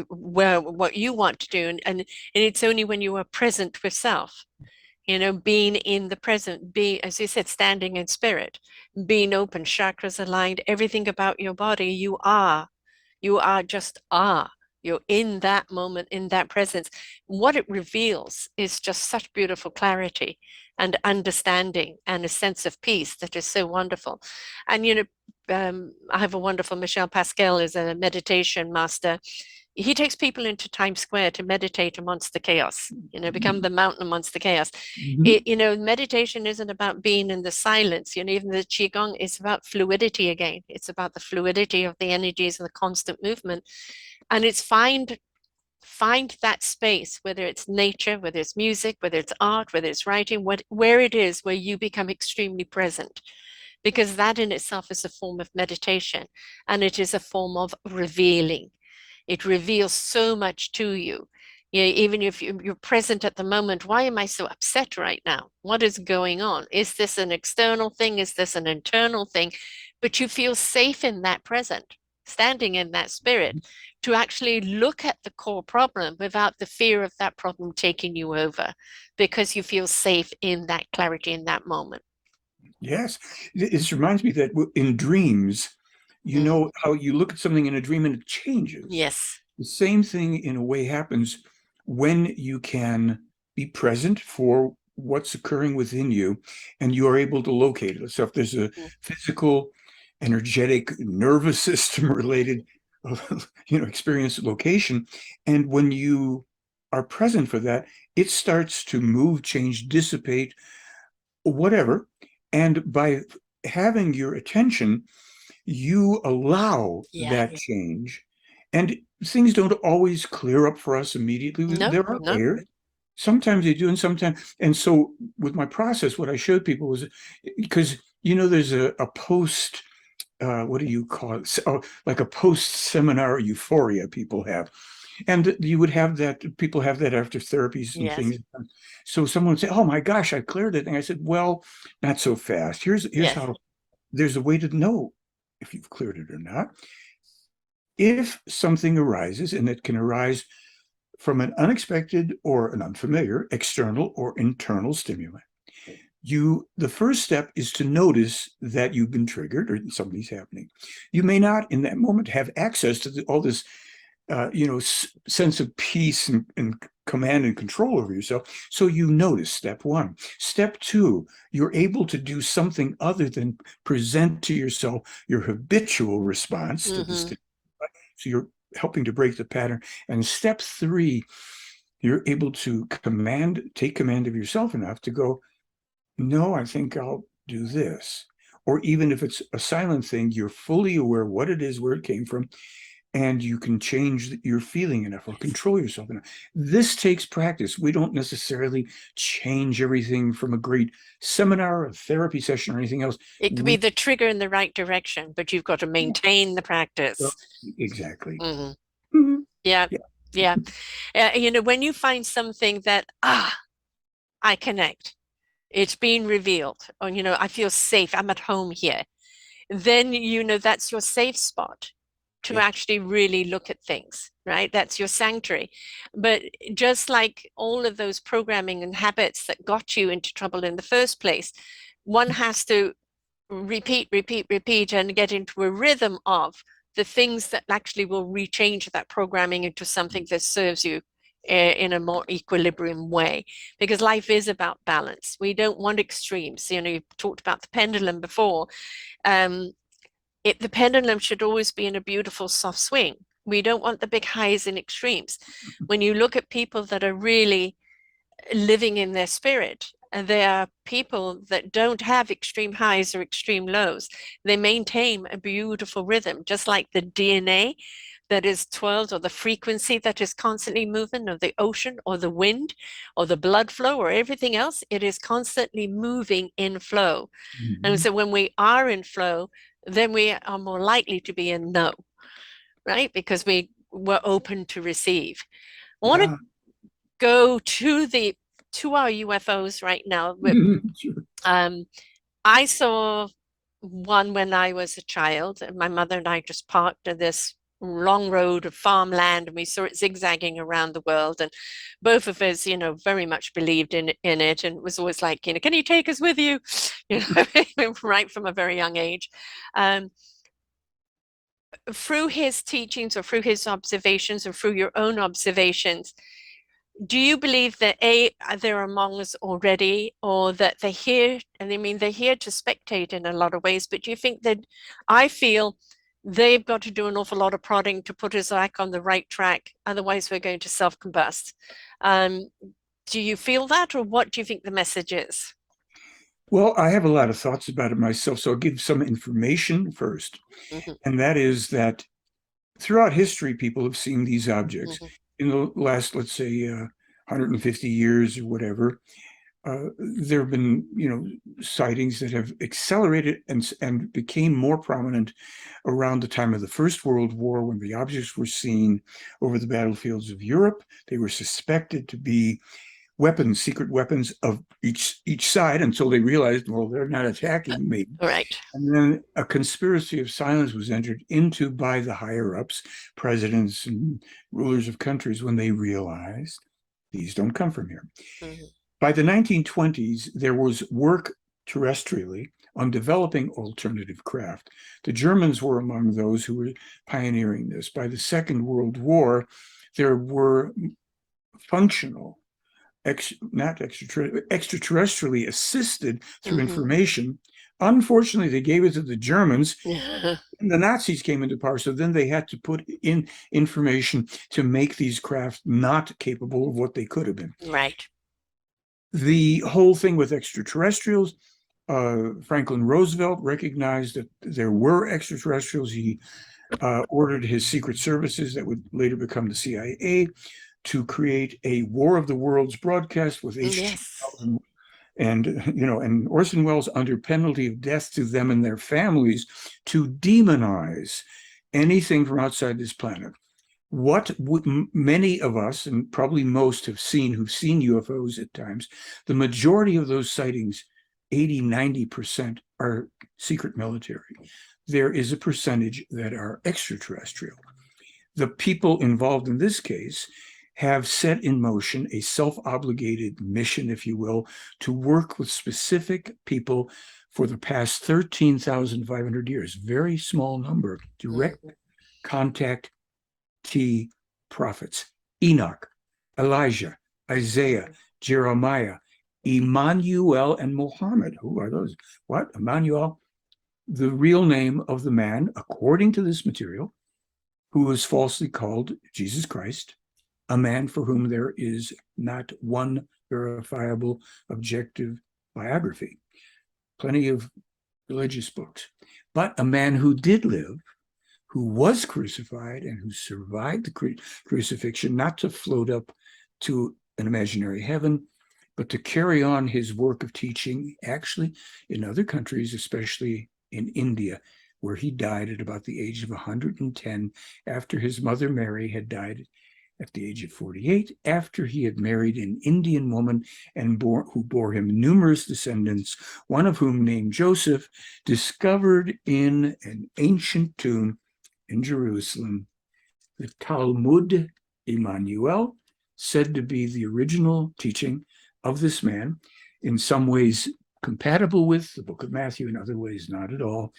where what you want to do? And it's only when you are present with self, being in the present, be, as you said, standing in spirit, being open, chakras aligned, everything about your body, just are. You're in that moment, in that presence. What it reveals is just such beautiful clarity and understanding and a sense of peace that is so wonderful. And, I have a wonderful Michel Pascal is a meditation master. He takes people into Times Square to meditate amongst the chaos, become the mountain amongst the chaos. Meditation isn't about being in the silence. Even the Qigong is about fluidity again. It's about the fluidity of the energies and the constant movement. And it's find that space, whether it's nature, whether it's music, whether it's art, whether it's writing, where it is where you become extremely present, because that in itself is a form of meditation, and it is a form of revealing. It reveals so much to you. Even if you're present at the moment, why am I so upset right now? What is going on? Is this an external thing? Is this an internal thing? But you feel safe in that present, standing in that spirit, to actually look at the core problem without the fear of that problem taking you over, because you feel safe in that clarity in that moment. Yes, this reminds me that in dreams, you know how you look at something in a dream and it changes. Yes. The same thing in a way happens when you can be present for what's occurring within you and you are able to locate it. So if there's a physical, energetic, nervous system related experience location, and when you are present for that, it starts to move, change, dissipate, whatever. And by having your attention, you allow that change. And things don't always clear up for us immediately. No, There are no. layers. Sometimes they do, and sometimes. And so with my process, what I showed people was, because there's a post, what do you call it? Oh, like a post-seminar euphoria people have. And you would have that, people have that after therapies and Yes. things. So someone would say, oh my gosh, I cleared it. And I said, well, not so fast. Here's Yes. how, there's a way to know if you've cleared it or not. If something arises, and it can arise from an unexpected or an unfamiliar external or internal stimuli, the first step is to notice that you've been triggered or something's happening. You may not in that moment have access to all this sense of peace and command and control over yourself. So you notice, step one. Step two, you're able to do something other than present to yourself your habitual response to the stimuli, So you're helping to break the pattern. And step 3, you're able to take command of yourself enough to go, no, I think I'll do this. Or even if it's a silent thing, you're fully aware what it is, where it came from, and you can change your feeling enough or control yourself enough. This takes practice. We don't necessarily change everything from a great seminar, a therapy session, or anything else. It could be the trigger in the right direction, but you've got to maintain the practice. Exactly. Mm-hmm. Mm-hmm. Yeah. Yeah. Yeah. When you find something that, I connect, it's been revealed, or, I feel safe, I'm at home here, then, that's your safe spot to Yeah. actually really look at things, right? That's your sanctuary. But just like all of those programming and habits that got you into trouble in the first place, one has to repeat, repeat, repeat, and get into a rhythm of the things that actually will rechange that programming into something that serves you in a more equilibrium way, because life is about balance. We don't want extremes. You talked about the pendulum before. The pendulum should always be in a beautiful soft swing. We don't want the big highs and extremes. When you look at people that are really living in their spirit, and there are people that don't have extreme highs or extreme lows. They maintain a beautiful rhythm, just like the DNA that is twirled, or the frequency that is constantly moving, or the ocean, or the wind, or the blood flow, or everything else. It is constantly moving in flow. And so when we are in flow, then we are more likely to be in no, right? Because we were open to receive. I want to Yeah. go to our UFOs right now. Sure. I saw one when I was a child, and my mother and I just parked at this long road of farmland, and we saw it zigzagging around the world. And both of us, very much believed in it, and it was always like, can you take us with you? Right from a very young age. Through his teachings, or through his observations, or through your own observations, do you believe that they're among us already, or that they're here? And I mean, they're here to spectate in a lot of ways, but do you think that, I feel they've got to do an awful lot of prodding to put us back on the right track, otherwise we're going to self-combust. Do you feel that, or what do you think the message is? Well, I have a lot of thoughts about it myself, so I'll give some information first. Mm-hmm. And that is that throughout history, people have seen these objects. Mm-hmm. In the last, let's say, 150 years or whatever. There have been, sightings that have accelerated and became more prominent around the time of the First World War, when the objects were seen over the battlefields of Europe. They were suspected to be weapons, secret weapons of each side, until they realized, well, they're not attacking me. Right. And then a conspiracy of silence was entered into by the higher ups, presidents and rulers of countries, when they realized these don't come from here. Mm-hmm. By the 1920s, there was work terrestrially on developing alternative craft. The Germans were among those who were pioneering this. By the Second World War, there were functional, not extraterrestrially assisted through Mm-hmm. information. Unfortunately, they gave it to the Germans, Yeah. and the Nazis came into power. So then they had to put in information to make these craft not capable of what they could have been. Right. The whole thing with extraterrestrials, Franklin Roosevelt recognized that there were extraterrestrials. He ordered his secret services, that would later become the CIA, to create a War of the Worlds broadcast with H.G. Yes. Wells and Orson Welles, under penalty of death to them and their families, to demonize anything from outside this planet. What many of us, and probably most, who've seen UFOs at times, the majority of those sightings, 80–90%, are secret military. There is a percentage that are extraterrestrial. The people involved in this case have set in motion a self-obligated mission, if you will, to work with specific people for the past 13,500 years. Very small number. Direct contact prophets: Enoch, Elijah, Isaiah, Jeremiah, Emmanuel, and Muhammad. Who are those? What? Emmanuel, the real name of the man, according to this material, who was falsely called Jesus Christ, a man for whom there is not one verifiable objective biography. Plenty of religious books, but a man who did live, who was crucified and who survived the crucifixion, not to float up to an imaginary heaven, but to carry on his work of teaching, actually in other countries, especially in India, where he died at about the age of 110 after his mother Mary had died at the age of 48, after he had married an Indian woman and who bore him numerous descendants, one of whom, named Joseph, discovered in an ancient tomb in Jerusalem the Talmud Emmanuel, said to be the original teaching of this man, in some ways compatible with the book of Matthew, in other ways not at all,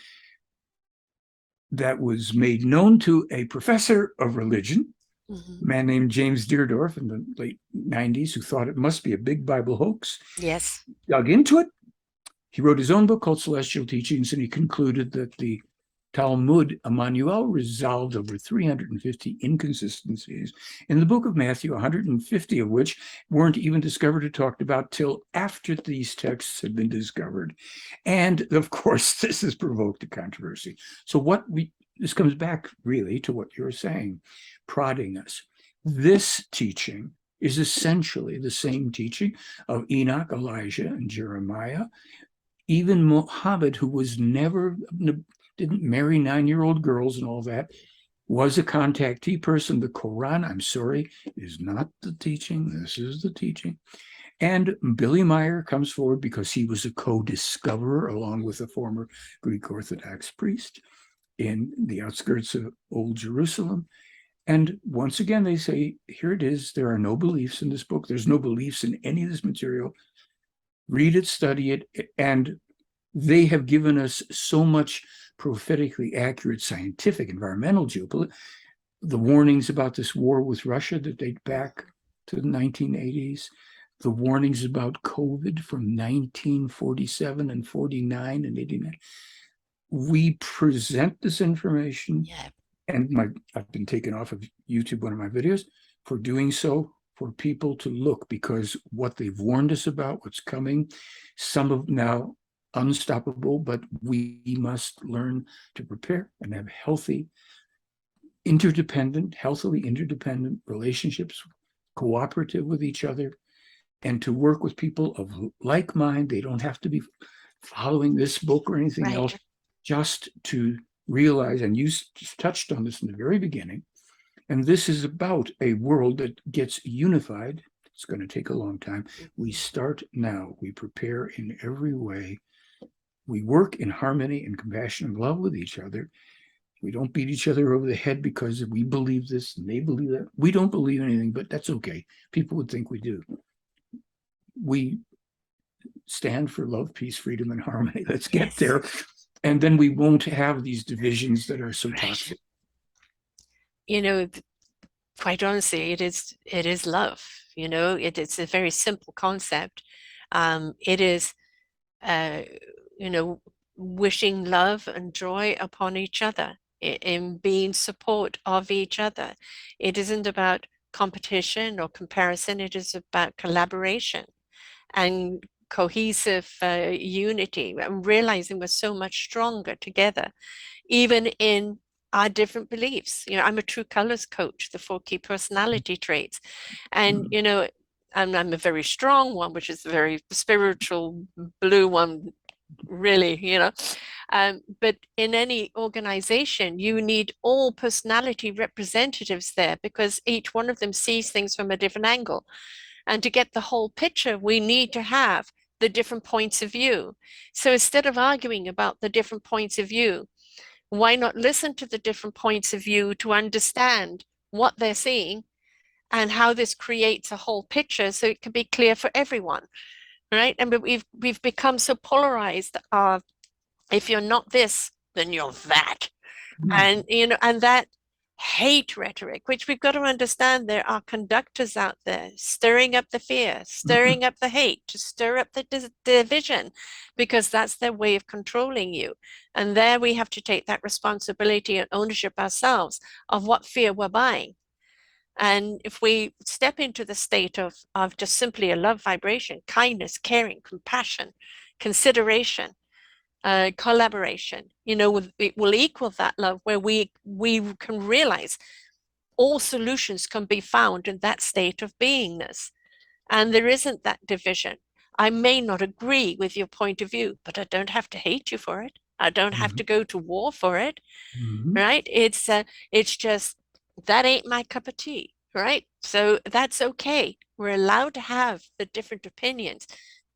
that was made known to a professor of religion, a man named James Deardorff in the late 90s, who thought it must be a big Bible hoax. Yes. Dug into it. He wrote his own book called Celestial Teachings, and he concluded that the Talmud Emmanuel resolved over 350 inconsistencies in the book of Matthew, 150 of which weren't even discovered or talked about till after these texts had been discovered. And of course, this has provoked a controversy. So this comes back really to what you're saying, prodding us. This teaching is essentially the same teaching of Enoch, Elijah, and Jeremiah. Even Muhammad, who was didn't marry 9-year-old girls and all that, was a contactee person. The Quran, I'm sorry, is not the teaching. This is the teaching. And Billy Meier comes forward because he was a co-discoverer, along with a former Greek Orthodox priest, in the outskirts of Old Jerusalem. And once again, they say, here it is. There are no beliefs in this book. There's no beliefs in any of this material. Read it, study it, and they have given us so much prophetically accurate scientific, environmental, geopolitical, the warnings about this war with Russia that date back to the 1980s, the warnings about COVID from 1947 and 49 and 89. We present this information, and I've been taken off of YouTube, one of my videos, for doing so, for people to look, because what they've warned us about, what's coming, some of now unstoppable, but we must learn to prepare and have healthily interdependent relationships, cooperative with each other, and to work with people of like mind. They don't have to be following this book or anything else, just to realize, and you touched on this in the very beginning, and this is about a world that gets unified. It's going to take a long time. We start now. We prepare in every way. We work in harmony and compassion and love with each other. We don't beat each other over the head because we believe this and they believe that. We don't believe anything, but that's okay. People would think we do. We stand for love, peace, freedom, and harmony. Let's get there. And then we won't have these divisions that are so toxic. You know, quite honestly, it is love. You know, it's a very simple concept. It is wishing love and joy upon each other, in being support of each other. It isn't about competition or comparison. It is about collaboration and cohesive unity, and realizing we're so much stronger together, even in our different beliefs. You know, I'm a True Colors coach, the 4 key personality traits, and you know, I'm a very strong one, which is a very spiritual blue one, really, you know. But in any organization, you need all personality representatives there, because each one of them sees things from a different angle. And to get the whole picture, we need to have the different points of view. So instead of arguing about the different points of view, why not listen to the different points of view to understand what they're seeing and how this creates a whole picture, so it can be clear for everyone, right? And we've become so polarized. If you're not this, then you're that. And you know, and that hate rhetoric, which we've got to understand there are conductors out there stirring up the fear, stirring up the hate, to stir up the division, because that's their way of controlling you. And there we have to take that responsibility and ownership ourselves of what fear we're buying. And if we step into the state of just simply a love vibration, kindness, caring, compassion, consideration, collaboration, it will equal that love, where we can realize all solutions can be found in that state of beingness. And there isn't that division. I may not agree with your point of view, but I don't have to hate you for it. I don't have Mhm. to go to war for it, Mhm. right? It's just that ain't my cup of tea, right? So that's okay. We're allowed to have the different opinions,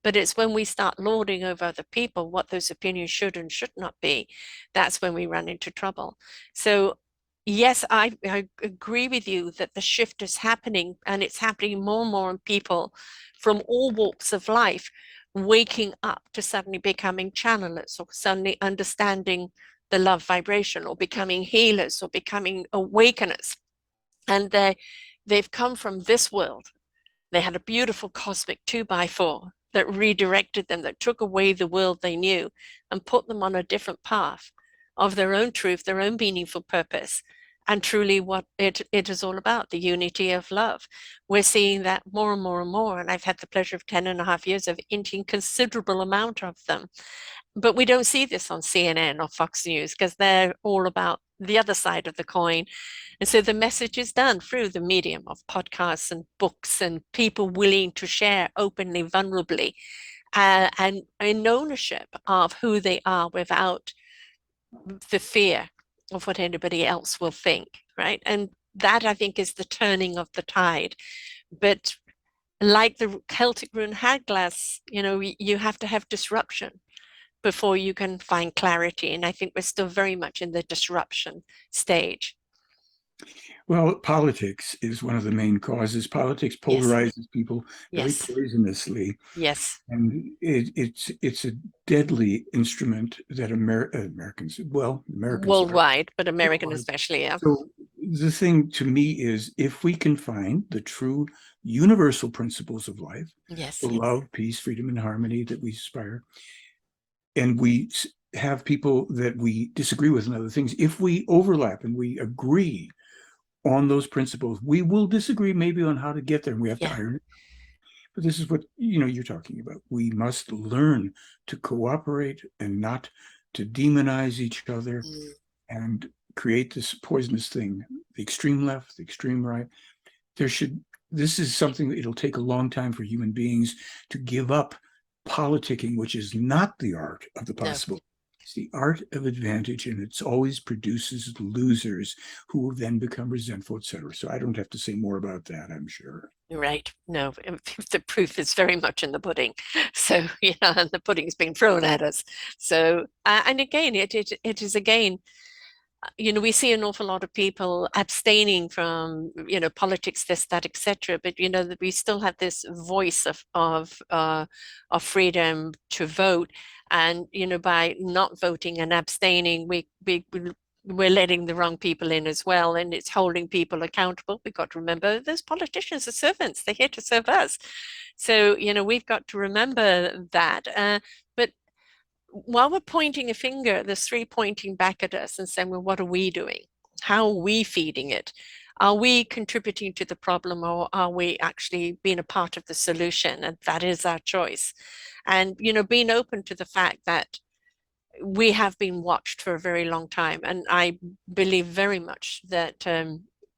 but it's when we start lording over other people what those opinions should and should not be, that's when we run into trouble. So yes, I agree with you that the shift is happening, and it's happening more and more in people from all walks of life waking up to suddenly becoming channelers, or suddenly understanding the love vibration, or becoming healers, or becoming awakeners. And they've come from this world. They had a beautiful cosmic 2x4 that redirected them, that took away the world they knew and put them on a different path of their own truth, their own meaningful purpose, and truly what it is all about, the unity of love. We're seeing that more and more and more. And I've had the pleasure of 10.5 years of inking considerable amount of them. But we don't see this on CNN or Fox News, because they're all about the other side of the coin. And so the message is done through the medium of podcasts and books, and people willing to share openly, vulnerably, and in ownership of who they are, without the fear of what anybody else will think, right? And that, I think, is the turning of the tide. But like the Celtic rune had glass, you have to have disruption before you can find clarity. And I think we're still very much in the disruption stage. Well, politics is one of the main causes. Politics Yes, polarizes people very yes, poisonously, yes. and it's a deadly instrument that Americans, well, Americans are. Worldwide, but American especially, yeah. So the thing to me is, if we can find the true universal principles of life, the Yes, love, peace, freedom, and harmony that we aspire, and we have people that we disagree with in other things, if we overlap and we agree on those principles, we will disagree maybe on how to get there, and we have to yeah. iron it. But this is what you're talking about. We must learn to cooperate and not to demonize each other Mm. and create this poisonous thing, the extreme left, the extreme right. There should This is something that it'll take a long time for human beings to give up politicking, which is not the art of the No, possible. It's the art of advantage, and it always produces losers who will then become resentful, etc. So I don't have to say more about that, I'm sure. right. No, the proof is very much in the pudding. So, and the pudding's been thrown at us. So, and again, it is again, we see an awful lot of people abstaining from, politics, this, that, etc. But that we still have this voice of freedom to vote, and by not voting and abstaining, we're letting the wrong people in as well, and it's holding people accountable. We've got to remember those politicians are servants; they're here to serve us. So we've got to remember that. But while we're pointing a finger, there's three pointing back at us and saying, well, what are we doing? How are we feeding it? Are we contributing to the problem, or are we actually being a part of the solution? And that is our choice. And, being open to the fact that we have been watched for a very long time. And I believe very much that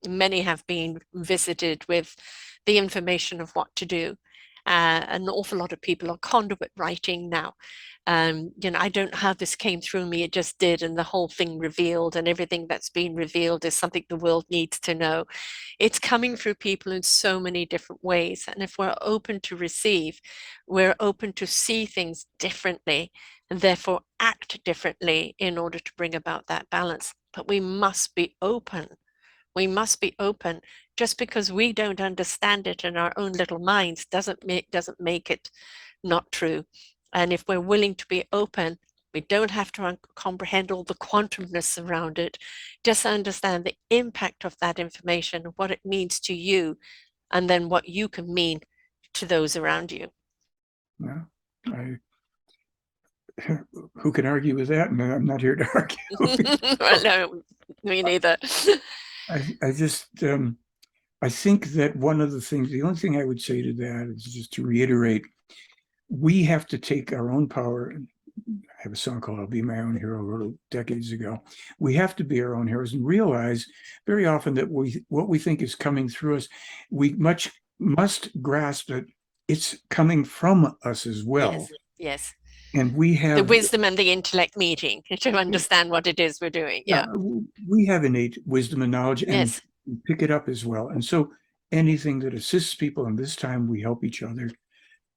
many have been visited with the information of what to do. An awful lot of people are conduit writing now. I don't know how this came through me, it just did, and the whole thing revealed, and everything that's been revealed is something the world needs to know. It's coming through people in so many different ways. And if we're open to receive, we're open to see things differently, and therefore act differently in order to bring about that balance. But we must be open. We must be open. Just because we don't understand it in our own little minds doesn't make it not true. And if we're willing to be open, We don't have to comprehend all the quantumness around it. Just understand the impact of that information, what it means to you, and then what you can mean to those around you. Yeah, who can argue with that? And I'm not here to argue. Well, no, me neither. I just I think that one of the things, the only thing I would say to that is just to reiterate, we have to take our own power. I have a song called "I'll Be My Own Hero," wrote decades ago. We have to be our own heroes and realize very often that what we think is coming through us, we must grasp that it's coming from us as well. Yes, yes. And we The have wisdom and the intellect meeting to understand what it is we're doing. Yeah. we have innate wisdom and knowledge, and Yes. pick it up as well. And so anything that assists people in this time, we help each other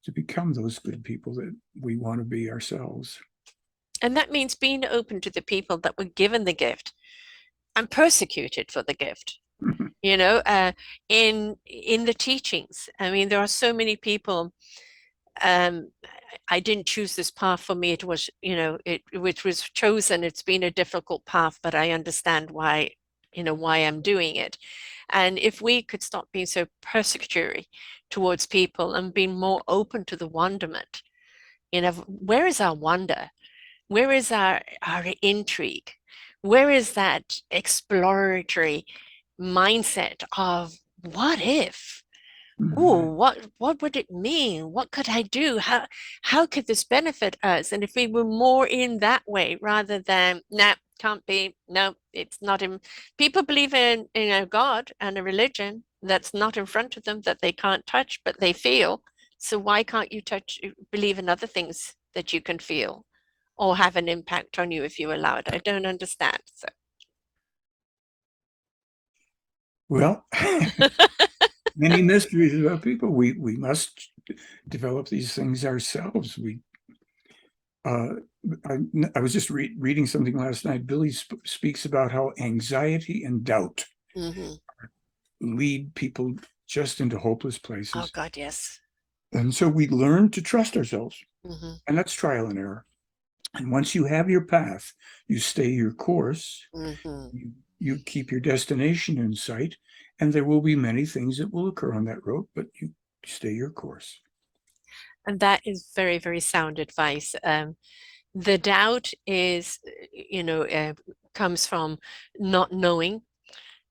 to become those good people that we want to be ourselves. And that means being open to the people that were given the gift and persecuted for the gift. You know, in the teachings. I mean, there are so many people. Um, I didn't choose this path for me. It was, you know, it was chosen. It's been a difficult path, but I understand why, you know, why I'm doing it. And if we could stop being so persecutory towards people and being more open to the wonderment, you know, where is our wonder? Where is our intrigue? Where is that exploratory mindset of what if? Oh, what would it mean? What could I do? How could this benefit us? And if we were more in that way rather than no, can't be, no, it's not in. People believe in a God and a religion that's not in front of them that they can't touch, but they feel. So why can't you believe in other things that you can feel or have an impact on you if you allow it? I don't understand. So Well, many mysteries about people. We must develop these things ourselves. Uh, I was just reading something last night. Billy speaks about how anxiety and doubt mhm. lead people just into hopeless Oh places. God, yes. And so we learn to trust ourselves, Hmm. and that's trial and error. And once you have your path, you stay your course, Hmm. you keep your destination in sight, and there will be many things that will occur on that road, but you stay your course. And that is very, very sound advice. The doubt is, you know, comes from not knowing,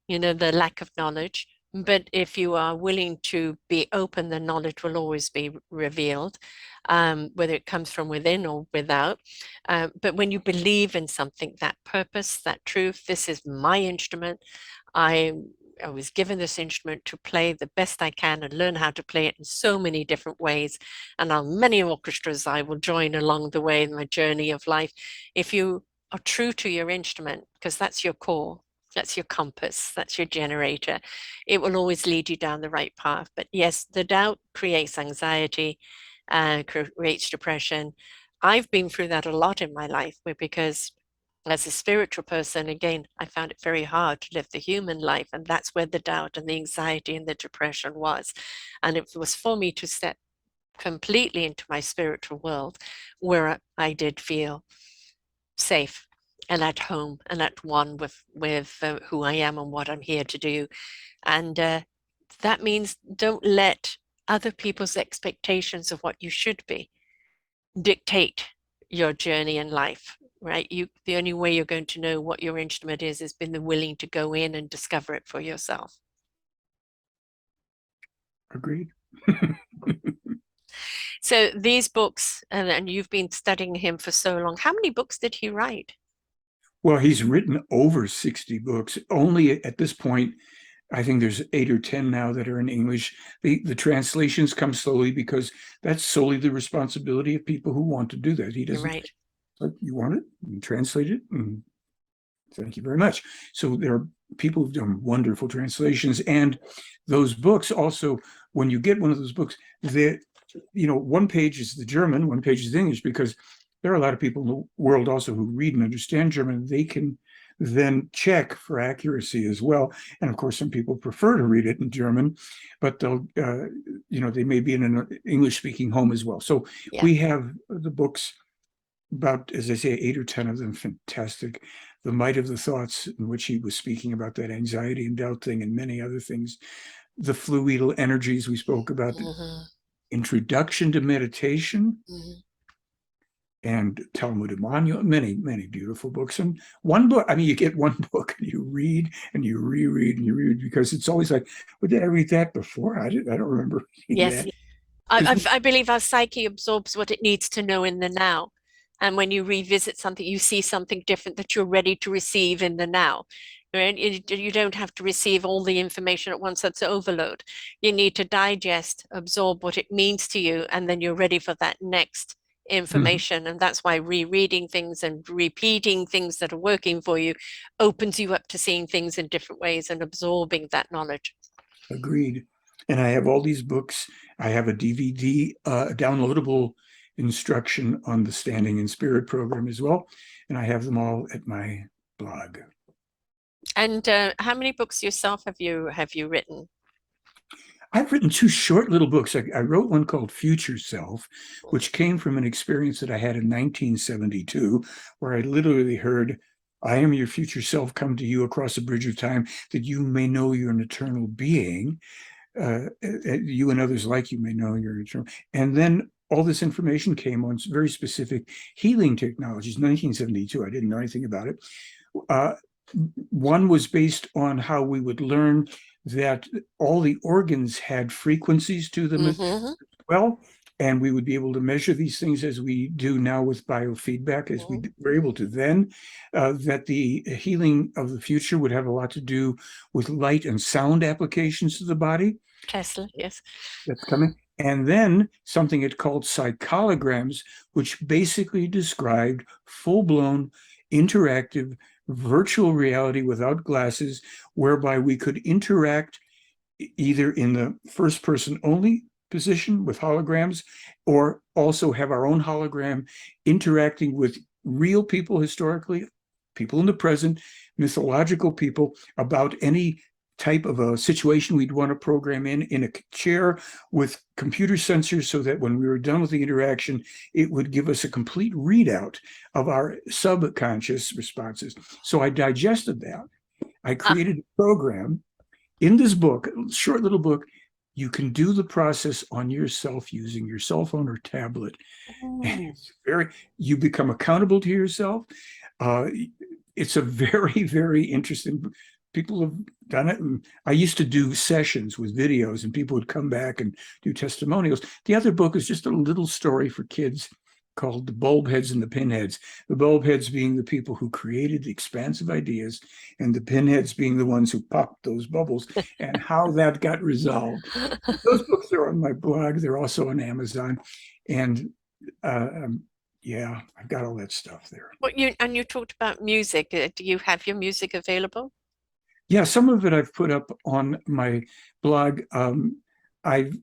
you know, the lack of knowledge. But if you are willing to be open, the knowledge will always be revealed, whether it comes from within or without. But when you believe in something, that purpose, that truth, this is my instrument. I I was given this instrument to play the best I can and learn how to play it in so many different ways. And on many orchestras I will join along the way in my journey of life. If you are true to your instrument, because that's your core, that's your compass, that's your generator, it will always lead you down the right path. But yes, the doubt creates anxiety, creates depression. I've been through that a lot in my life because as a spiritual person, again, I found it very hard to live the human life. And that's where the doubt and the anxiety and the depression was. And it was for me to step completely into my spiritual world where I did feel safe and at home and at one with who I am and what I'm here to do. And that means don't let other people's expectations of what you should be dictate your journey in life, right? The only way you're going to know what your instrument is being willing to go in and discover it for yourself. Agreed. So these books, and you've been studying him for so long. How many books did he write? Well, he's written over 60 books. Only at this point, I think there's 8 or 10 now that are in English. The translations come slowly because that's solely the responsibility of people who want to do that. He You're doesn't, right. like, you want it, you translate it, and thank you very much. So there are people who've done wonderful translations. And those books also, when you get one of those books, one page is the German, one page is the English, because there are a lot of people in the world also who read and understand German. They can then check for accuracy as well. And of course, some people prefer to read it in German, but they may be in an English speaking home as well. So Yeah. we have the books about, as I say, 8 or 10 of them fantastic. The Might of the Thoughts, in which he was speaking about that anxiety and doubt thing and many other things. The Fluidal Energies we spoke about, the Mm-hmm. Introduction to Meditation, Mm-hmm. and Talmud Emmanuel, many, many beautiful books. And one book, I mean, you get one book and you read and you reread and you read, because it's always like, well, did I read that before? I don't remember reading Yes. that. Because I believe our psyche absorbs what it needs to know in the now. And when you revisit something, you see something different that you're ready to receive in the now. Right? You don't have to receive all the information at once. That's overload. You need to digest, absorb what it means to you, and then you're ready for that next information. And that's why rereading things and repeating things that are working for you opens you up to seeing things in different ways and absorbing that knowledge. agreed. And I have all these books. I have a DVD, downloadable instruction on the Standing in Spirit program as well. And I have them all at my blog. And how many books yourself have you written? I've written 2 short little books. I wrote one called Future Self, which came from an experience that I had in 1972, where I literally heard, I am your future self come to you across a bridge of time, that you may know you're an eternal being. You and others like you may know you're eternal. And then all this information came on very specific healing technologies. 1972, I didn't know anything about it. Uh, One was based on how we would learn that all the organs had frequencies to them as Mm-hmm. well, and we would be able to measure these things as we do now with biofeedback, as we were able to then. That the healing of the future would have a lot to do with light and sound applications to the body. Tesla, yes. That's coming. And then something it called psycholograms, which basically described full-blown interactive virtual reality without glasses, whereby we could interact either in the first person only position with holograms, or also have our own hologram interacting with real people historically, people in the present, mythological people, about any type of a situation we'd want to program in a chair with computer sensors, so that when we were done with the interaction, it would give us a complete readout of our subconscious responses. So I digested that. I Ah, created a program in this book, a short little book. You can do the process on yourself using your cell phone or tablet. And ooh. it's very, you become accountable to yourself. Uh, it's a very, very interesting, people have done it. And I used to do sessions with videos and people would come back and do testimonials. The other book is just a little story for kids called The Bulb Heads and the Pinheads. The bulb heads being the people who created the expansive ideas, and the pinheads being the ones who popped those bubbles, and how that got resolved. Those books are on my blog. They're also on Amazon. And uh, um, yeah, I've got all that stuff there. What you talked about music. Do you have your music available? Yeah, some of it I've put up on my blog. I've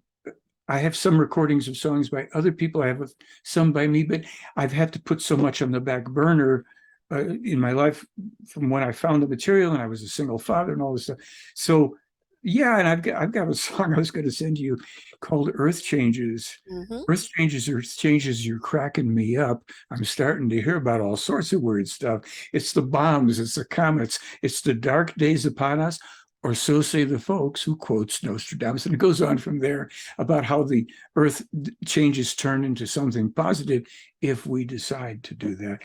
I have some recordings of songs by other people. I have some by me, but I've had to put so much on the back burner in my life from when I found the material, and I was a single father and all this stuff. So yeah, and I've got a song I was going to send you called Earth Changes. Mm-hmm. Earth Changes, you're cracking me up. I'm starting to hear about all sorts of weird stuff. It's the bombs, it's the comets, it's the dark days upon us, or so say the folks, who quotes Nostradamus. And it goes on from there about how the Earth changes turn into something positive if we decide to do that.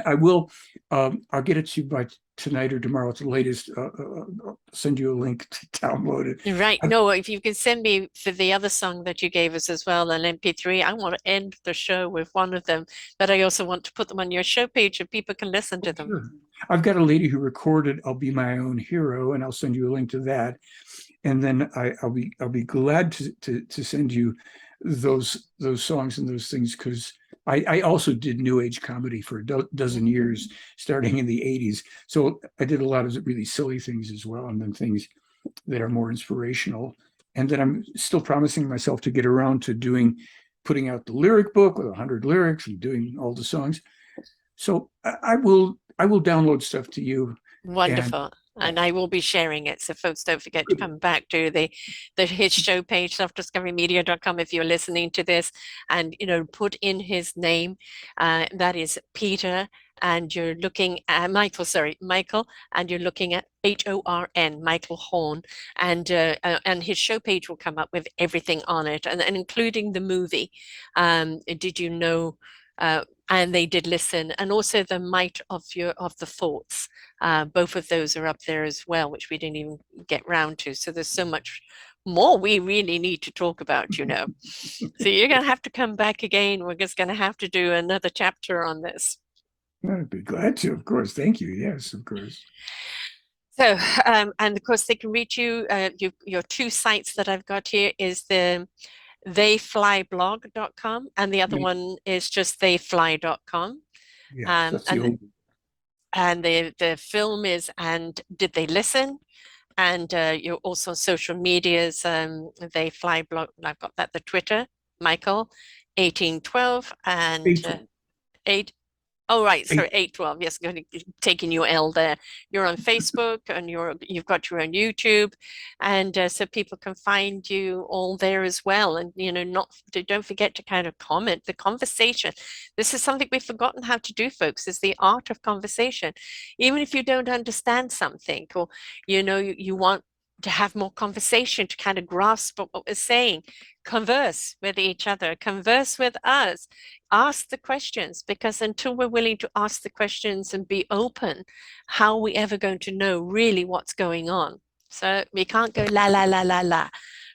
I will, I'll get it to you by tonight or tomorrow at the latest. I'll send you a link to download it. Right. I, No, if you can send me for the other song that you gave us as well, an MP3, I want to end the show with one of them, but I also want to put them on your show page so people can listen to them. sure. I've got a lady who recorded "I'll Be My Own Hero," and I'll send you a link to that. And then I'll be glad to send you those songs and those things, because I also did New Age comedy for a dozen years, starting in the 80s. So I did a lot of really silly things as well, and then things that are more inspirational. And then I'm still promising myself to get around to putting out the lyric book with 100 lyrics and doing all the songs. So I will download stuff to you, and Wonderful. and I will be sharing it. So folks, don't forget to come back to his show page, selfdiscoverymedia.com, if you're listening to this, and put in his name. That is Peter, and you're looking at Michael, and you're looking at Horn, Michael Horn, and his show page will come up with everything on it, and including the movie. Did you know? And they did listen, and also the might of the thoughts. Both of those are up there as well, which we didn't even get round to. So there's so much more we really need to talk about, So you're going to have to come back again. We're just going to have to do another chapter on this. I'd be glad to, of course. Thank you. Yes, of course. So, and of course, they can reach you. Your two sites that I've got here is the theyflyblog.com, and the other one is just theyfly.com. Yeah, that's the old. And the film is And Did They Listen? And you're also on social medias. They Fly blog. I've got that. The Twitter, Michael, 1812, and 8. Oh, right. Sorry, 812. Yes, taking your L there. You're on Facebook, and you've got your own YouTube, and so people can find you all there as well. And don't forget to kind of comment the conversation. This is something we've forgotten how to do, folks. Is the art of conversation. Even if you don't understand something, or you want to have more conversation to kind of grasp what we're saying, converse with each other, converse with us. Ask the questions, because until we're willing to ask the questions and be open, how are we ever going to know really what's going on? So we can't go la, la, la, la, la,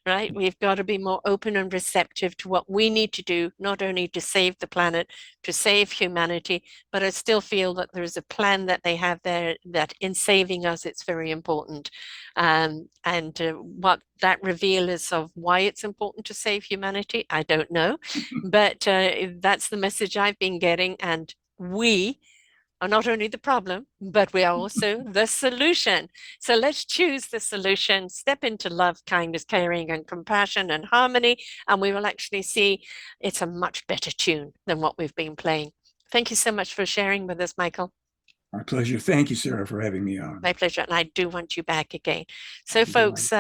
right? We've got to be more open and receptive to what we need to do, not only to save the planet, to save humanity, but I still feel that there's a plan that they have there that in saving us, it's very important. And what that reveal is of why it's important to save humanity, I don't know. But that's the message I've been getting. And we are not only the problem, but we are also the solution. So let's choose the solution, step into love, kindness, caring, and compassion and harmony, and we will actually see it's a much better tune than what we've been playing. Thank you so much for sharing with us, Michael. My pleasure. Thank you, Sarah, for having me on. My pleasure. And I do want you back again. So folks,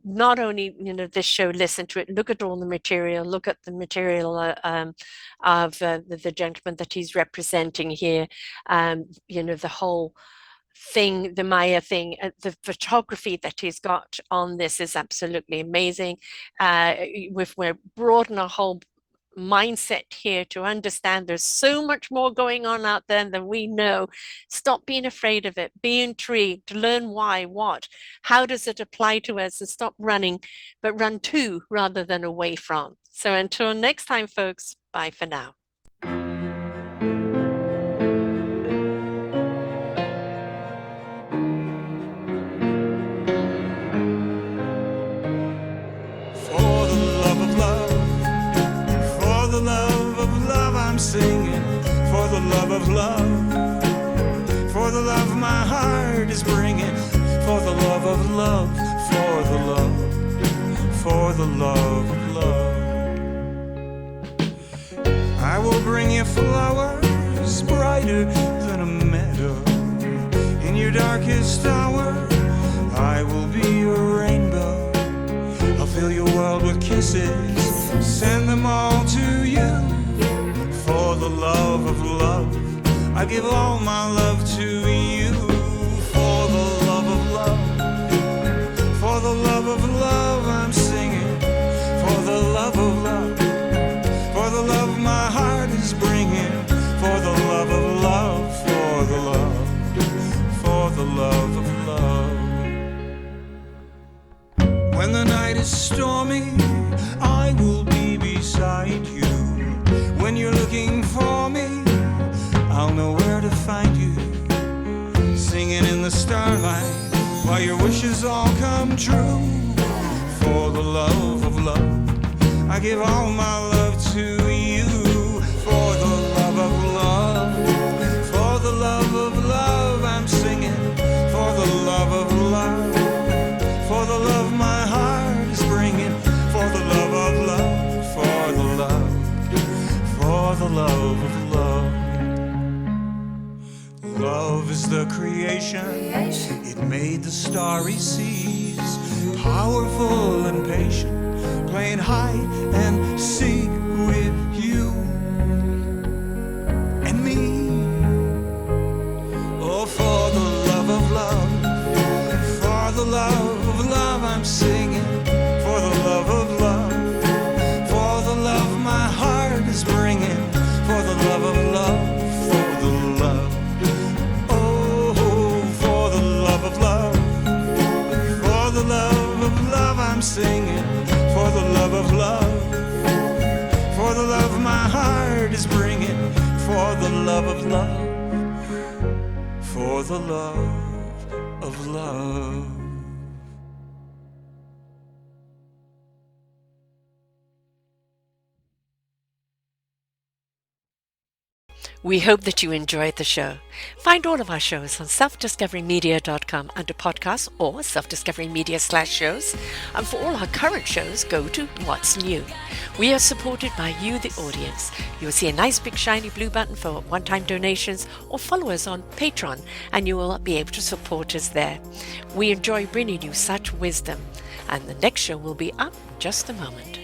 not only, this show, listen to it, look at all the material, look at the material of the gentleman that he's representing here, the whole thing, the Meier thing, the photography that he's got on this is absolutely amazing. We're broadening our whole mindset here to understand there's so much more going on out there than we know. Stop being afraid of it. Be intrigued. Learn why, what, how does it apply to us, and stop running, but run to rather than away from. So until next time, folks, bye for now. I'm singing for the love of love, for the love my heart is bringing, for the love of love, for the love, for the love of love. I will bring you flowers brighter than a meadow. In your darkest hour, I will be your rainbow. I'll fill your world with kisses, send them all to you. For the love of love, I give all my love to you. For the love of love, for the love of love, I'm singing. For the love of love, for the love my heart is bringing. For the love of love, for the love, for the love of love. When the night is stormy, I will be beside you. When you're looking for me, I'll know where to find you. Singing in the starlight while your wishes all come true. For the love of love, I give all my love to you. For the love of love, for the love of love, I'm singing. For the love of love, for the love my heart is bringing. For the love of love, for the love, for the love of love. Love is the creation, it made the starry seas, powerful and patient, playing hide and seek with you and me. Oh, for the love of love, for the love of love I'm singing, for the love of love, for the love my heart is bringing, for the love of love, for the love, oh, for the love of love, for the love of love I'm singing, for the love of love, for the love my heart is bringing, for the love of love, for the love of love. We hope that you enjoyed the show. Find all of our shows on selfdiscoverymedia.com under podcasts or selfdiscoverymedia/shows. And for all our current shows, go to What's New. We are supported by you, the audience. You'll see a nice big shiny blue button for one-time donations or follow us on Patreon, and you will be able to support us there. We enjoy bringing you such wisdom. And the next show will be up in just a moment.